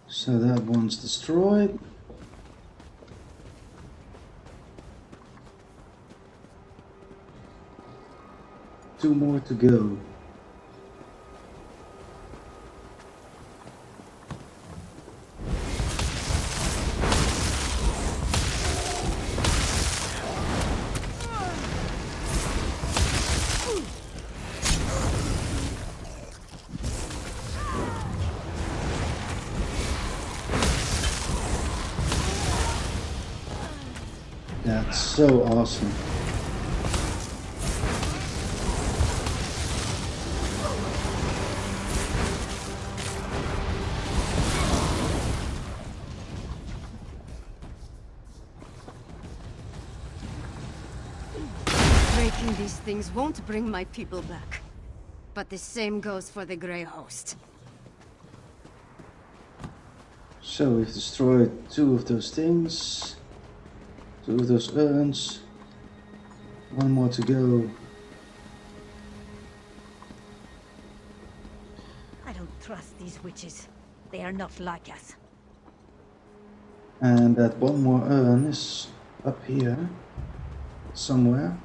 So that one's destroyed. Two more to go. That's so awesome. Breaking these things won't bring my people back. But the same goes for the Grey Host. So we've destroyed 2 of those things. 2 of those urns. 1 more to go. I don't trust these witches. They are not like us. And that 1 more urn is up here. Somewhere.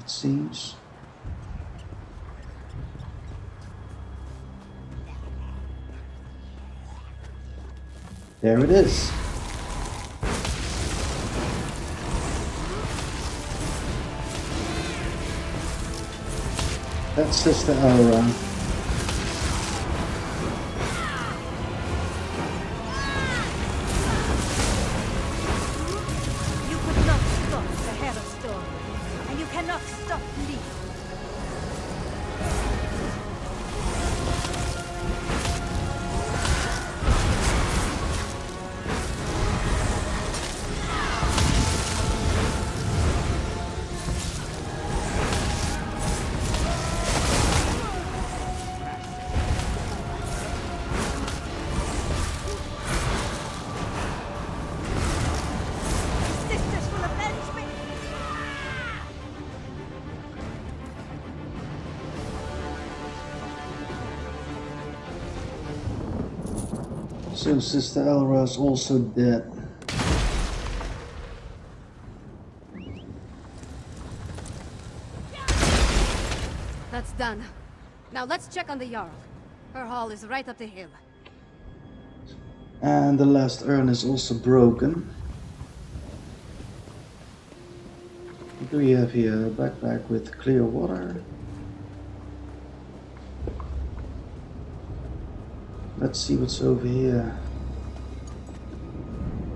It seems. There it is. That's Sister Elra. You could not stop the Herald, and you cannot stop me. Sisters will avenge me. So Sister Elra is also dead. That's done. Now let's check on the Jarl. Her hall is right up the hill. And the last urn is also broken. What do we have here? A backpack with clear water. Let's see what's over here.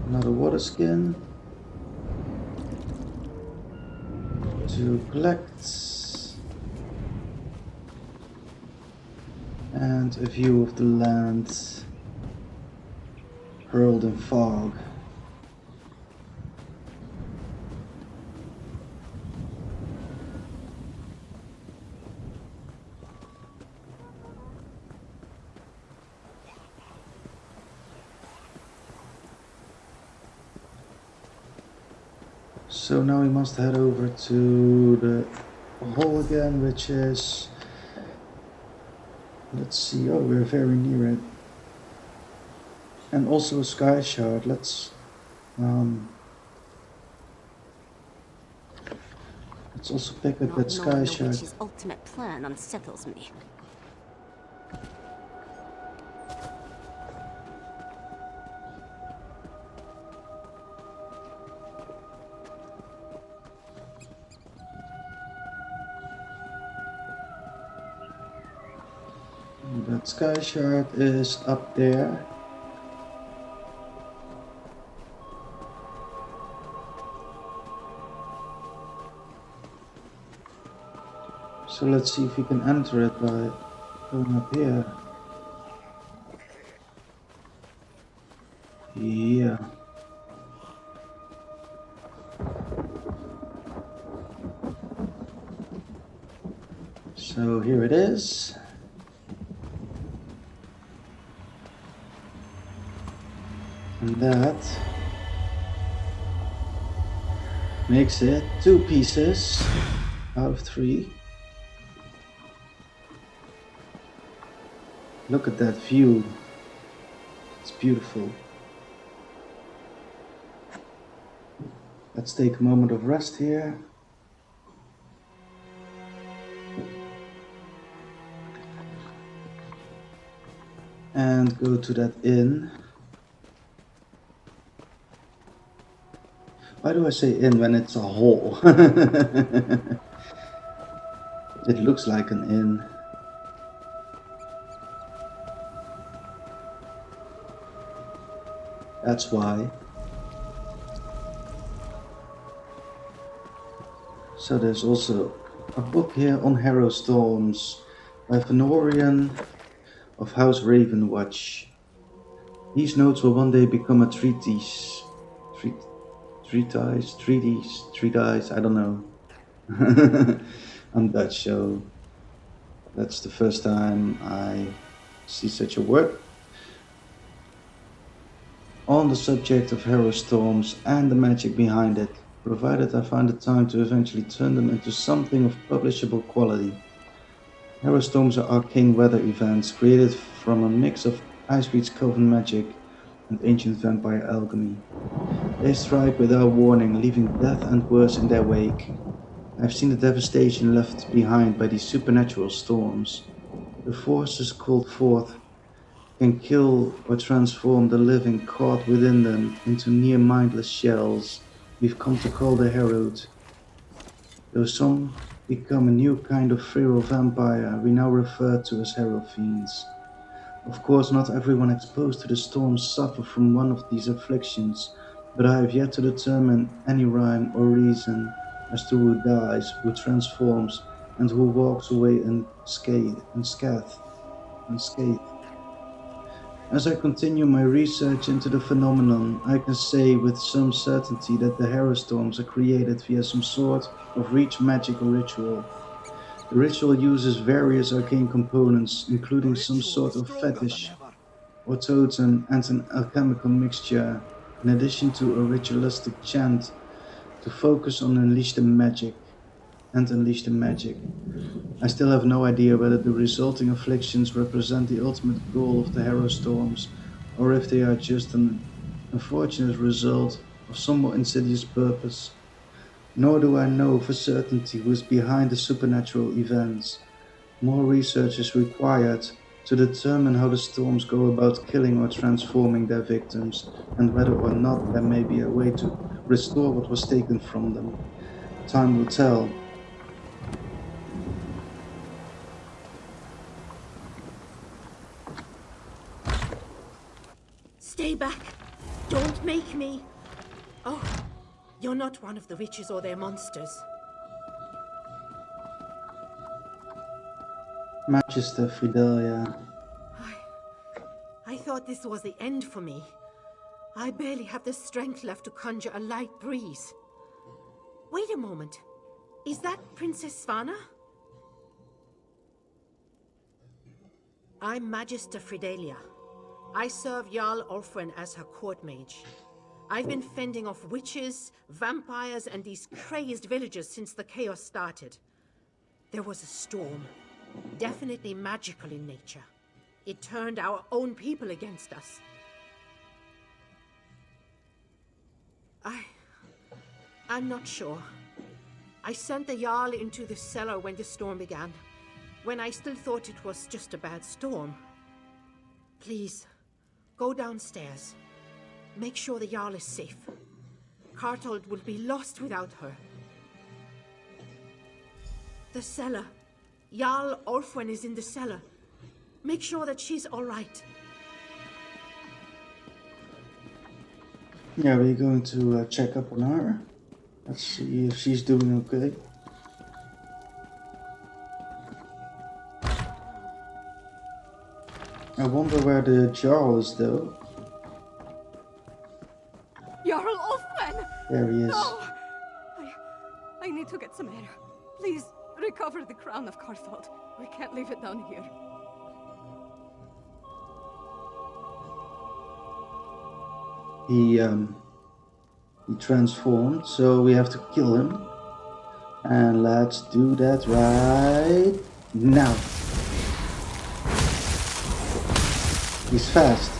Another water skin. To collect. And a view of the land hurled in fog. So now we must head over to the hole again, which is, let's see, oh, we're very near it. And also a sky shard. Let's also pick up that sky shard. Witch's ultimate plan unsettles me. That sky shard is up there. So let's see if we can enter it by going up here. Yeah. So here it is. And that makes it 2 pieces out of 3. Look at that view. It's beautiful. Let's take a moment of rest here. And go to that inn. Why do I say inn when it's a hall? It looks like an inn. That's why. So there's also a book here on Harrow Storms by Fenorian of House Ravenwatch. These notes will one day become a treatise. Treatise, I don't know. I'm Dutch, so that's the first time I see such a word. On the subject of Harrow Storms and the magic behind it, provided I find the time to eventually turn them into something of publishable quality. Harrow Storms are arcane weather events created from a mix of Icebeat's Coven magic and ancient vampire alchemy. They strike without warning, leaving death and worse in their wake. I've seen the devastation left behind by these supernatural storms. The forces called forth can kill or transform the living caught within them into near mindless shells we've come to call the Harrowed. Though some become a new kind of feral vampire we now refer to as Harrow Fiends. Of course, not everyone exposed to the storms suffer from one of these afflictions, but I have yet to determine any rhyme or reason as to who dies, who transforms, and who walks away unscathed. As I continue my research into the phenomenon, I can say with some certainty that the Harrow Storms are created via some sort of reach magic or ritual. The ritual uses various arcane components, including some sort of fetish or totem and an alchemical mixture, in addition to a ritualistic chant to focus on unleash the magic. I still have no idea whether the resulting afflictions represent the ultimate goal of the Harrow Storms, or if they are just an unfortunate result of some more insidious purpose. Nor do I know for certainty who is behind the supernatural events. More research is required to determine how the storms go about killing or transforming their victims, and whether or not there may be a way to restore what was taken from them. Time will tell. Stay back! Don't make me! Oh, you're not one of the witches or their monsters. Magister Fidelia. I thought this was the end for me. I barely have the strength left to conjure a light breeze. Wait a moment. Is that Princess Svana? I'm Magister Fidelia. I serve Jarl Orphan as her court mage. I've been fending off witches, vampires, and these crazed villagers since the chaos started. There was a storm, definitely magical in nature. It turned our own people against us. I'm not sure. I sent the Jarl into the cellar when the storm began, when I still thought it was just a bad storm. Please, go downstairs. Make sure the Jarl is safe. Cartold will be lost without her. The cellar. Jarl Orphan is in the cellar. Make sure that she's all right. Yeah, we're going to check up on her. Let's see if she's doing okay. I wonder where the Jarl is, though. Jarl Orphan! There he is. No! I need to get some air. Please, recover the crown of Carthald. We can't leave it down here. He transformed, so we have to kill him. And let's do that right now. He's fast.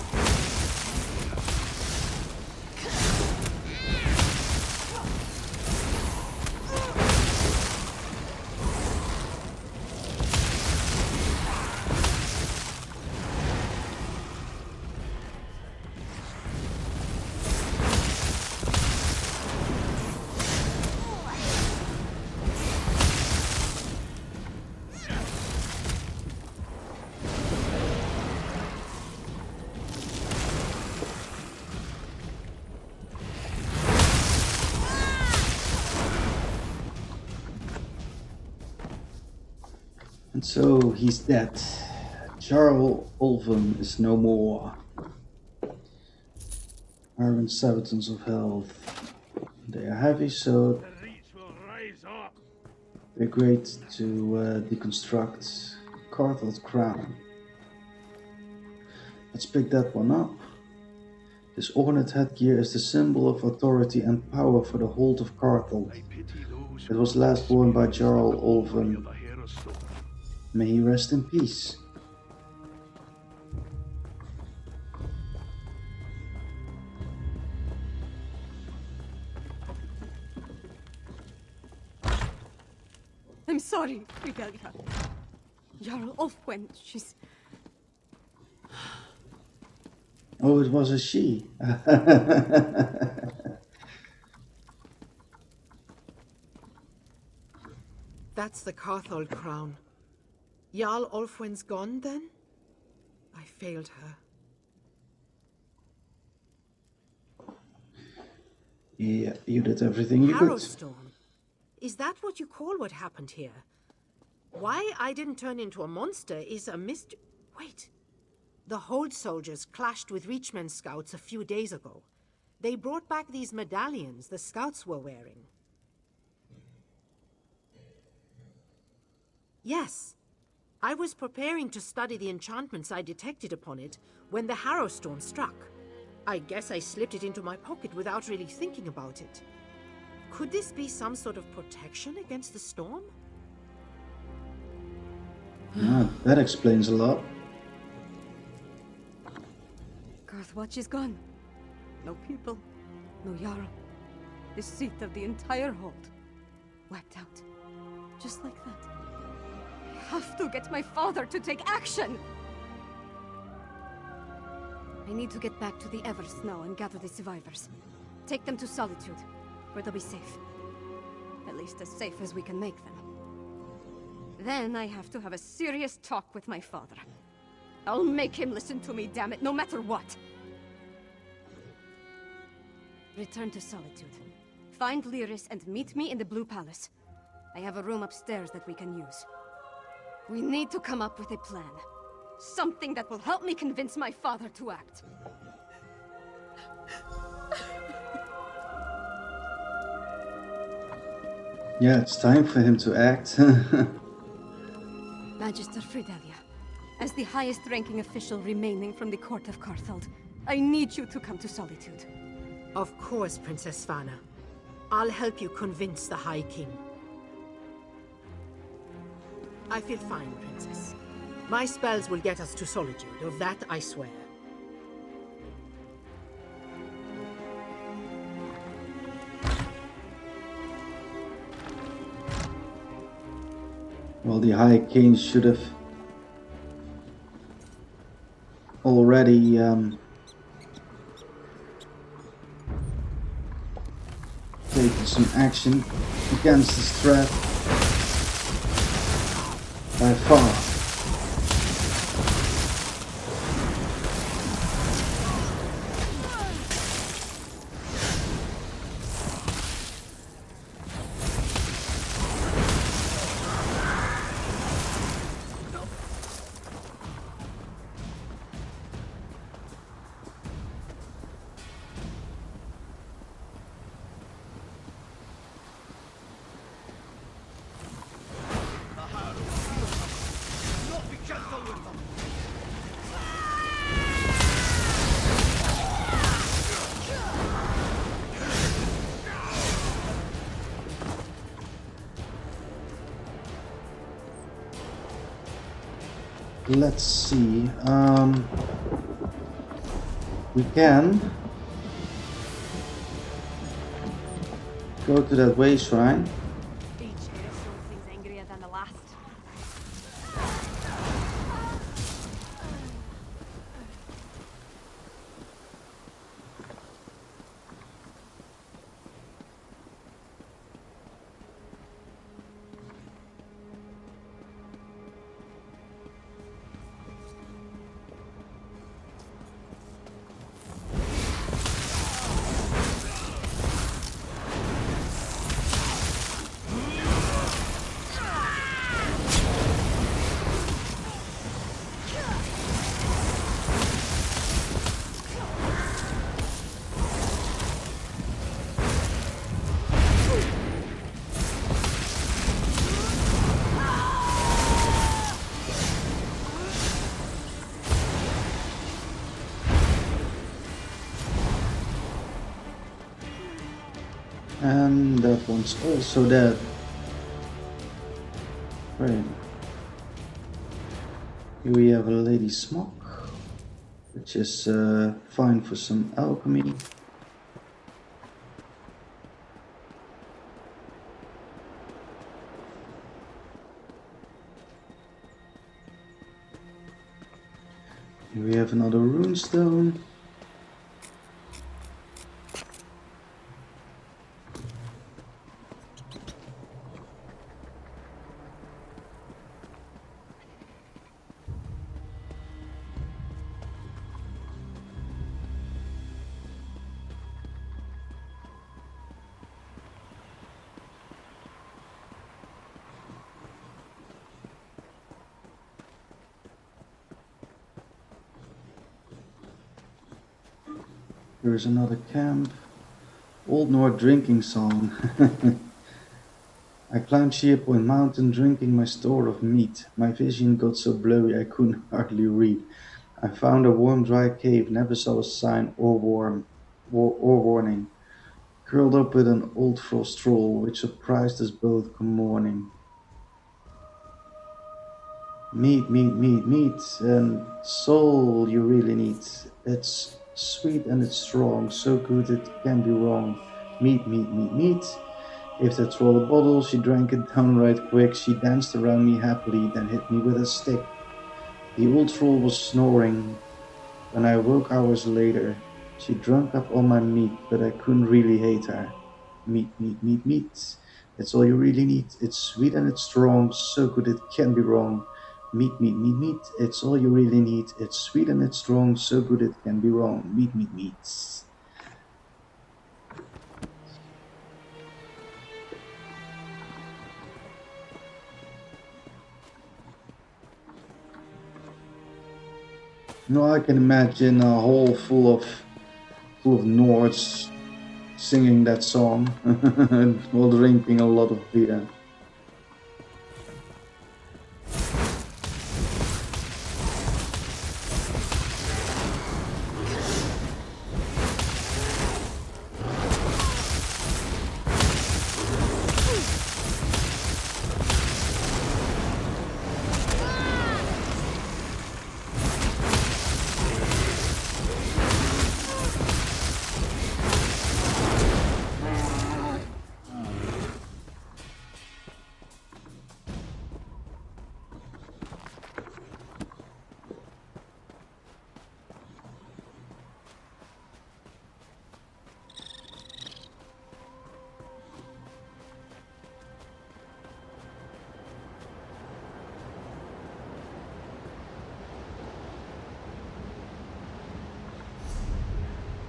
And so he's dead. Jarl Ulven is no more. Iron Sabbatons of Health. They are heavy, so they're great to deconstruct. Carthel's crown. Let's pick that one up. This ornate headgear is the symbol of authority and power for the Hold of Carthel. It was last worn by Jarl Ulven. May he rest in peace. I'm sorry, Fidelia. Jarl Ulfwen, she's... Oh, it was a she. That's the Carthol crown. Jarl Ulfwen's gone, then? I failed her. Yeah, you did everything you could. Harrowstorm? Is that what you call what happened here? Why I didn't turn into a monster is a mystery. Wait. The Hold soldiers clashed with Reachman's scouts a few days ago. They brought back these medallions the scouts were wearing. Yes. I was preparing to study the enchantments I detected upon it when the Harrowstorm struck. I guess I slipped it into my pocket without really thinking about it. Could this be some sort of protection against the storm? Ah, that explains a lot. Garthwatch is gone. No people, no Jarl. The seat of the entire hold. Wiped out. Just like that. I have to get my father to take action! I need to get back to the Eversnow and gather the survivors. Take them to Solitude, where they'll be safe. At least as safe as we can make them. Then I have to have a serious talk with my father. I'll make him listen to me, damn it, no matter what! Return to Solitude. Find Lyris and meet me in the Blue Palace. I have a room upstairs that we can use. We need to come up with a plan. Something that will help me convince my father to act. Yeah, it's time for him to act. Magister Fidelia, as the highest-ranking official remaining from the court of Cartheld, I need you to come to Solitude. Of course, Princess Svana. I'll help you convince the High King. I feel fine, Princess. My spells will get us to Solitude, of that I swear. Well, the High King should have already taken some action against this threat by far. Let's see. We can go to that way shrine. Each Aerostone seems angrier than the last. And that one's also dead. Great. Here we have a lady smock, which is fine for some alchemy. Here we have another runestone. Here is another camp. Old North drinking song. I climbed Sheerpoint Mountain drinking my store of meat. My vision got so blurry I couldn't hardly read. I found a warm, dry cave, never saw a sign or warning. Curled up with an old frost troll, which surprised us both come morning. Meat, meat, meat, meat, and soul you really need. It's sweet and it's strong, so good it can be wrong. Meat, meat, meat, meat. If the troll a bottle, she drank it down right quick. She danced around me happily, then hit me with a stick. The old troll was snoring. When I woke hours later, she drank up all my meat, but I couldn't really hate her. Meat, meat, meat, meat. That's all you really need. It's sweet and it's strong, so good it can be wrong. Meat, meat, meat, meat. It's all you really need. It's sweet and it's strong, so good it can be wrong. Meat, meat, meat. No, I can imagine a hall full of Nords singing that song while drinking a lot of beer.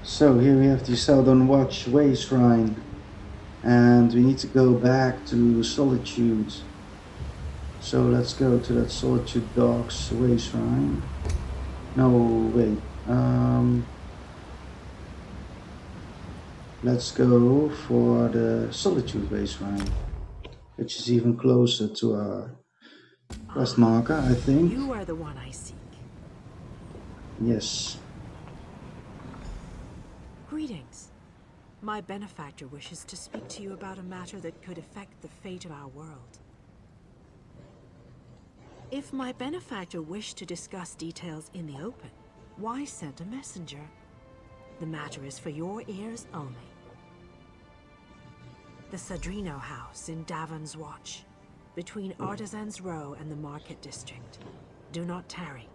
So here we have the Southern Watch Way Shrine, and we need to go back to Solitude. So let's go to that Solitude Dogs Way Shrine. No, wait. Let's go for the Solitude Way Shrine, which is even closer to our quest marker, I think. You are the one I seek. Yes. Greetings. My benefactor wishes to speak to you about a matter that could affect the fate of our world. If my benefactor wished to discuss details in the open, why send a messenger? The matter is for your ears only. The Sadrino House in Davon's Watch, between Artisans Row and the Market District. Do not tarry.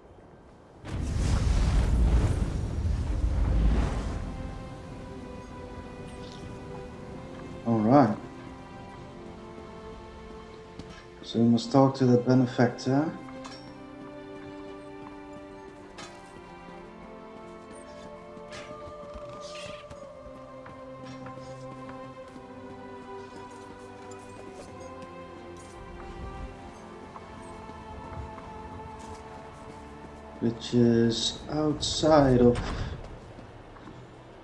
Alright. So we must talk to the benefactor. Which is outside of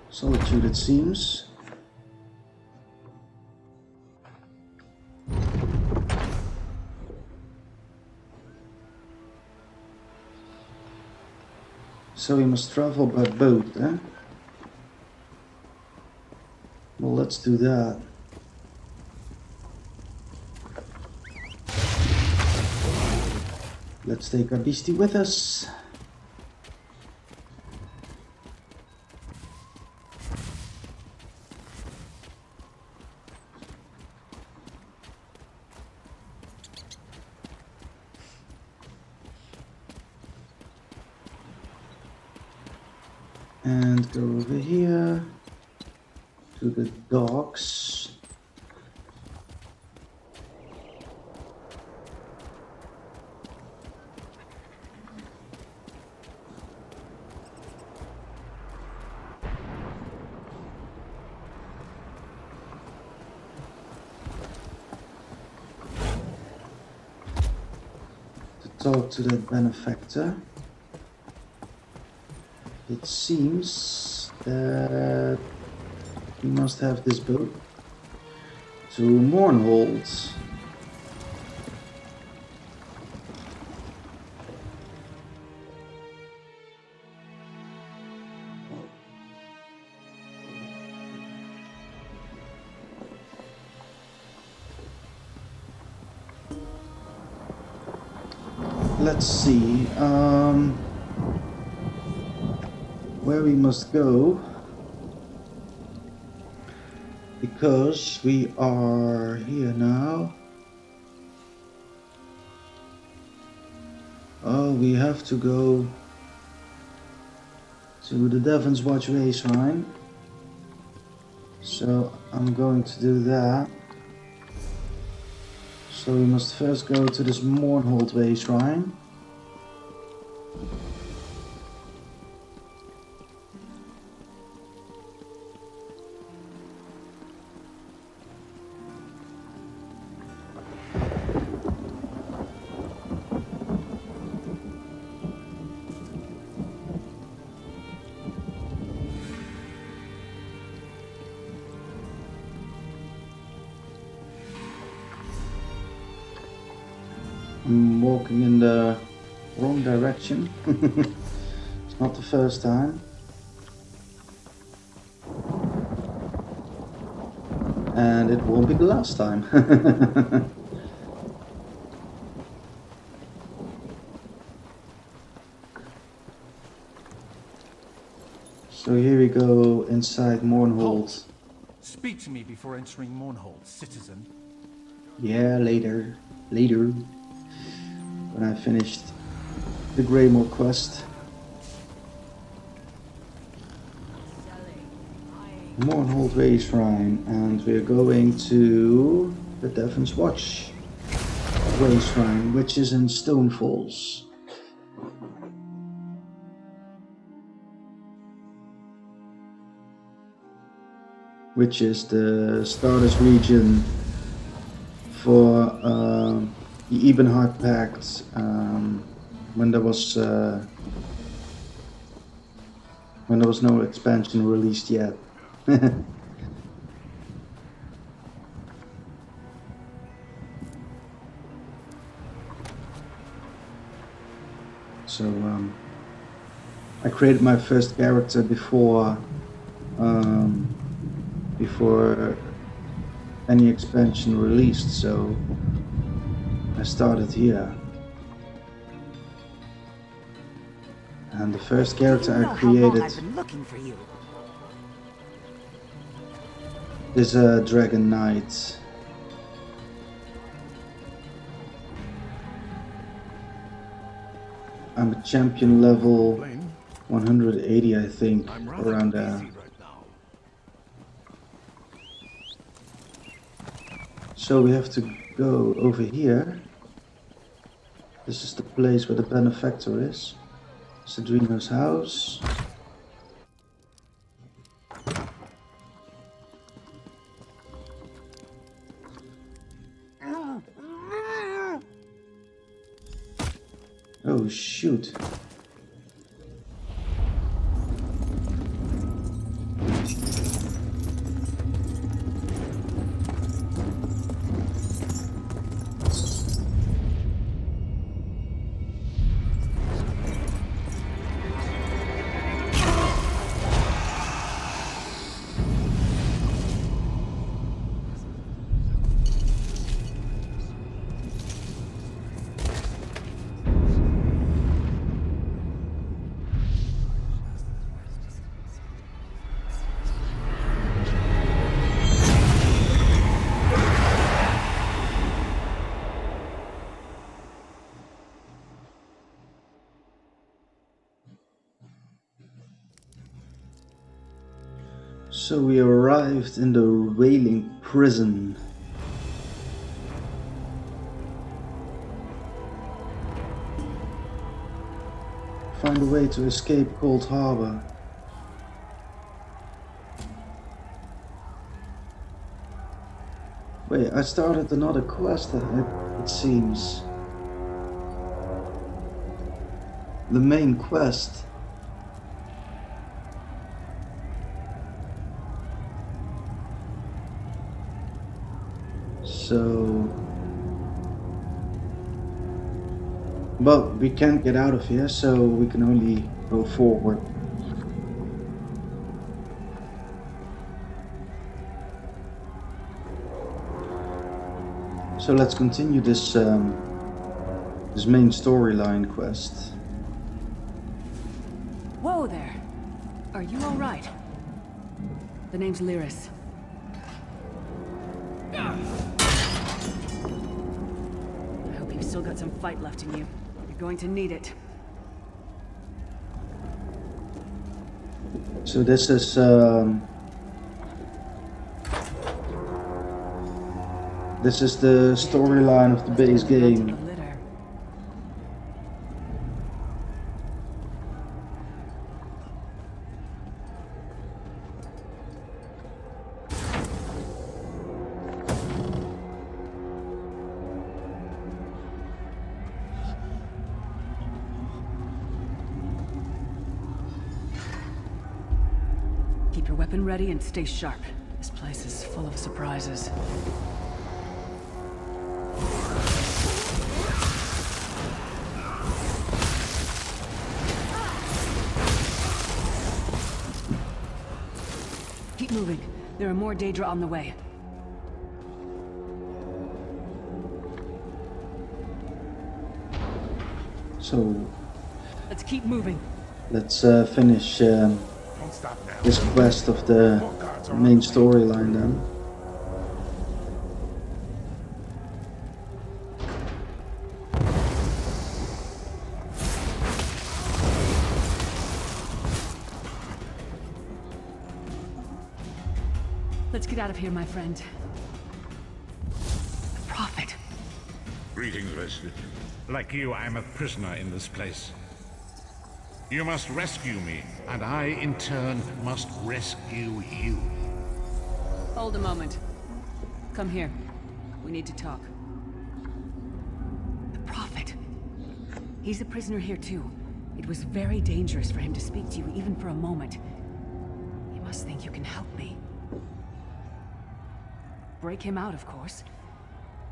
Solitude, it seems. So we must travel by boat, eh? Well, let's do that. let's take our beastie with us. And go over here to the docks. To talk to that benefactor. It seems that we must have this boat to Mournhold. Let's see. Where we must go, because we are here now. Oh, we have to go to the Devon's Watch Way Shrine. So I'm going to do that. So we must first go to this Mournhold Way Shrine. I'm walking in the wrong direction. It's not the first time. And it won't be the last time. So here we go inside Mournhold. Speak to me before entering Mournhold, citizen. Yeah, later. When I finished the Greymoor quest. Mournhold Way Shrine, and we're going to the Devon's Watch Way Shrine, which is in Stone Falls. Which is the Stardust region for the Ebenheart Pact, when there was no expansion released yet. So I created my first character before any expansion released, so I started here. And the first character I created is a Dragon Knight. I'm a champion level 180, I think, around there. So we have to go over here. This is the place where the benefactor is. Cedrino's house. Oh shoot. So we arrived in the Wailing Prison. Find a way to escape Cold Harbor. Wait, I started another quest, it seems. The main quest. So... But we can't get out of here, so we can only go forward. So let's continue this this main storyline quest. Whoa there! Are you alright? The name's Lyris. I hope you've still got some fight left in you. You're going to need it. So this is the storyline of the base game. Keep your weapon ready and stay sharp. This place is full of surprises. Keep moving. There are more Daedra on the way. So let's keep moving. Let's finish this quest of the main storyline then. Let's get out of here, my friend. The Prophet. Greetings, Resident. Like you, I'm a prisoner in this place. You must rescue me, and I, in turn, must rescue you. Hold a moment. Come here. We need to talk. The Prophet. He's a prisoner here, too. It was very dangerous for him to speak to you, even for a moment. You must think you can help me. Break him out, of course.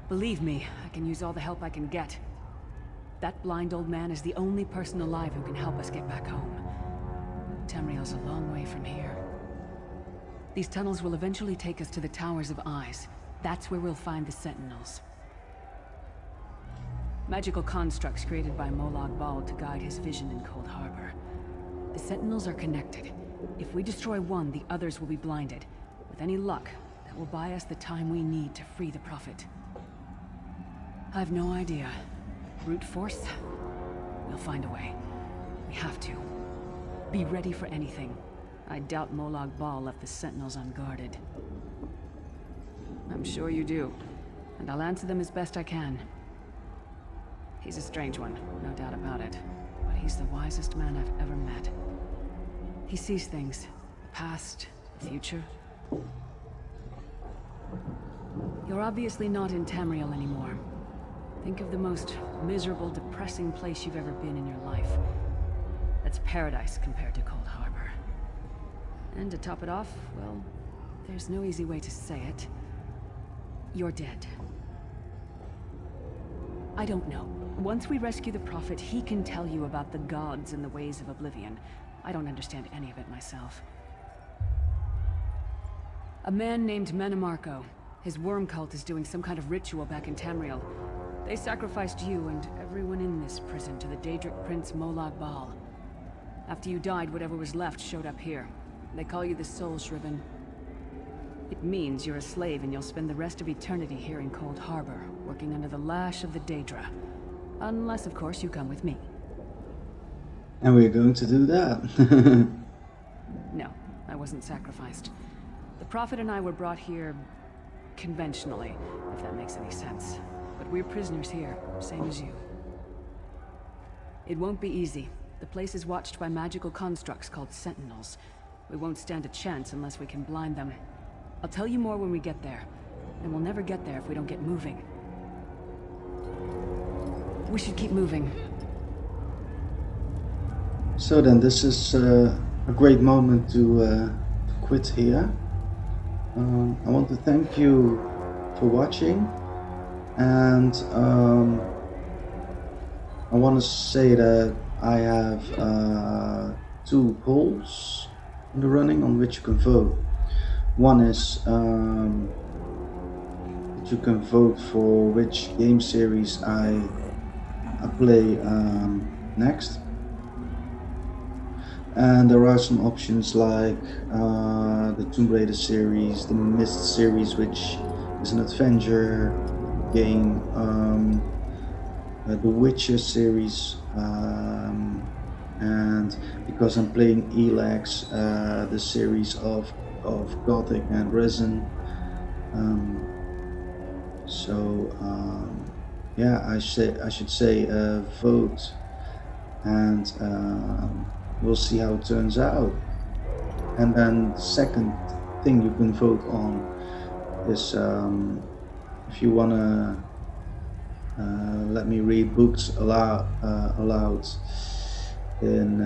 Believe me, I can use all the help I can get. That blind old man is the only person alive who can help us get back home. Tamriel's a long way from here. These tunnels will eventually take us to the Towers of Eyes. That's where we'll find the Sentinels. Magical constructs created by Molag Bal to guide his vision in Cold Harbor. The Sentinels are connected. If we destroy one, the others will be blinded. With any luck, that will buy us the time we need to free the Prophet. I've no idea. Brute force? We'll find a way. We have to. Be ready for anything. I doubt Molag Bal left the Sentinels unguarded. I'm sure you do. And I'll answer them as best I can. He's a strange one, no doubt about it. But he's the wisest man I've ever met. He sees things. The past, the future. You're obviously not in Tamriel anymore. Think of the most miserable, depressing place you've ever been in your life. That's paradise compared to Cold Harbor. And to top it off, well, there's no easy way to say it. You're dead. I don't know. Once we rescue the Prophet, he can tell you about the gods and the ways of oblivion. I don't understand any of it myself. A man named Menemarco. His worm cult is doing some kind of ritual back in Tamriel. They sacrificed you and everyone in this prison to the Daedric Prince Molag Bal. After you died, whatever was left showed up here. They call you the Soul Shriven. It means you're a slave and you'll spend the rest of eternity here in Cold Harbor, working under the lash of the Daedra. Unless, of course, you come with me. And we're going to do that. No, I wasn't sacrificed. The Prophet and I were brought here conventionally, if that makes any sense. But we're prisoners here, same as you. It won't be easy. The place is watched by magical constructs called Sentinels. We won't stand a chance unless we can blind them. I'll tell you more when we get there. And we'll never get there if we don't get moving. We should keep moving. So then, this is a great moment to quit here. I want to thank you for watching, and I want to say that I have 2 polls in the running on which you can vote. One is that you can vote for which game series I play next. And there are some options like the Tomb Raider series, the Myst series, which is an adventure game, the Witcher series, and because I'm playing Elex, the series of Gothic and Resin. Yeah, I should say vote, and we'll see how it turns out. And then the second thing you can vote on is if you wanna let me read books aloud in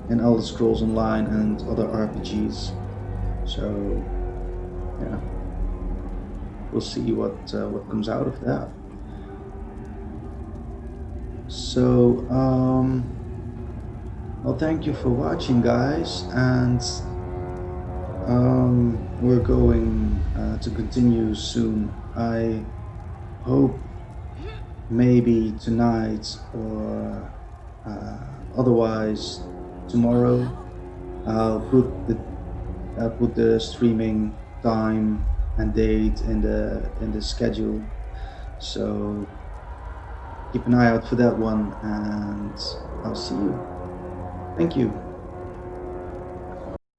Elder Scrolls Online and other RPGs. So yeah, we'll see what comes out of that. So well, thank you for watching, guys, and we're going to continue soon. I hope maybe tonight or otherwise tomorrow. I'll put the streaming time and date in the schedule, so keep an eye out for that one, and I'll see you. Thank you.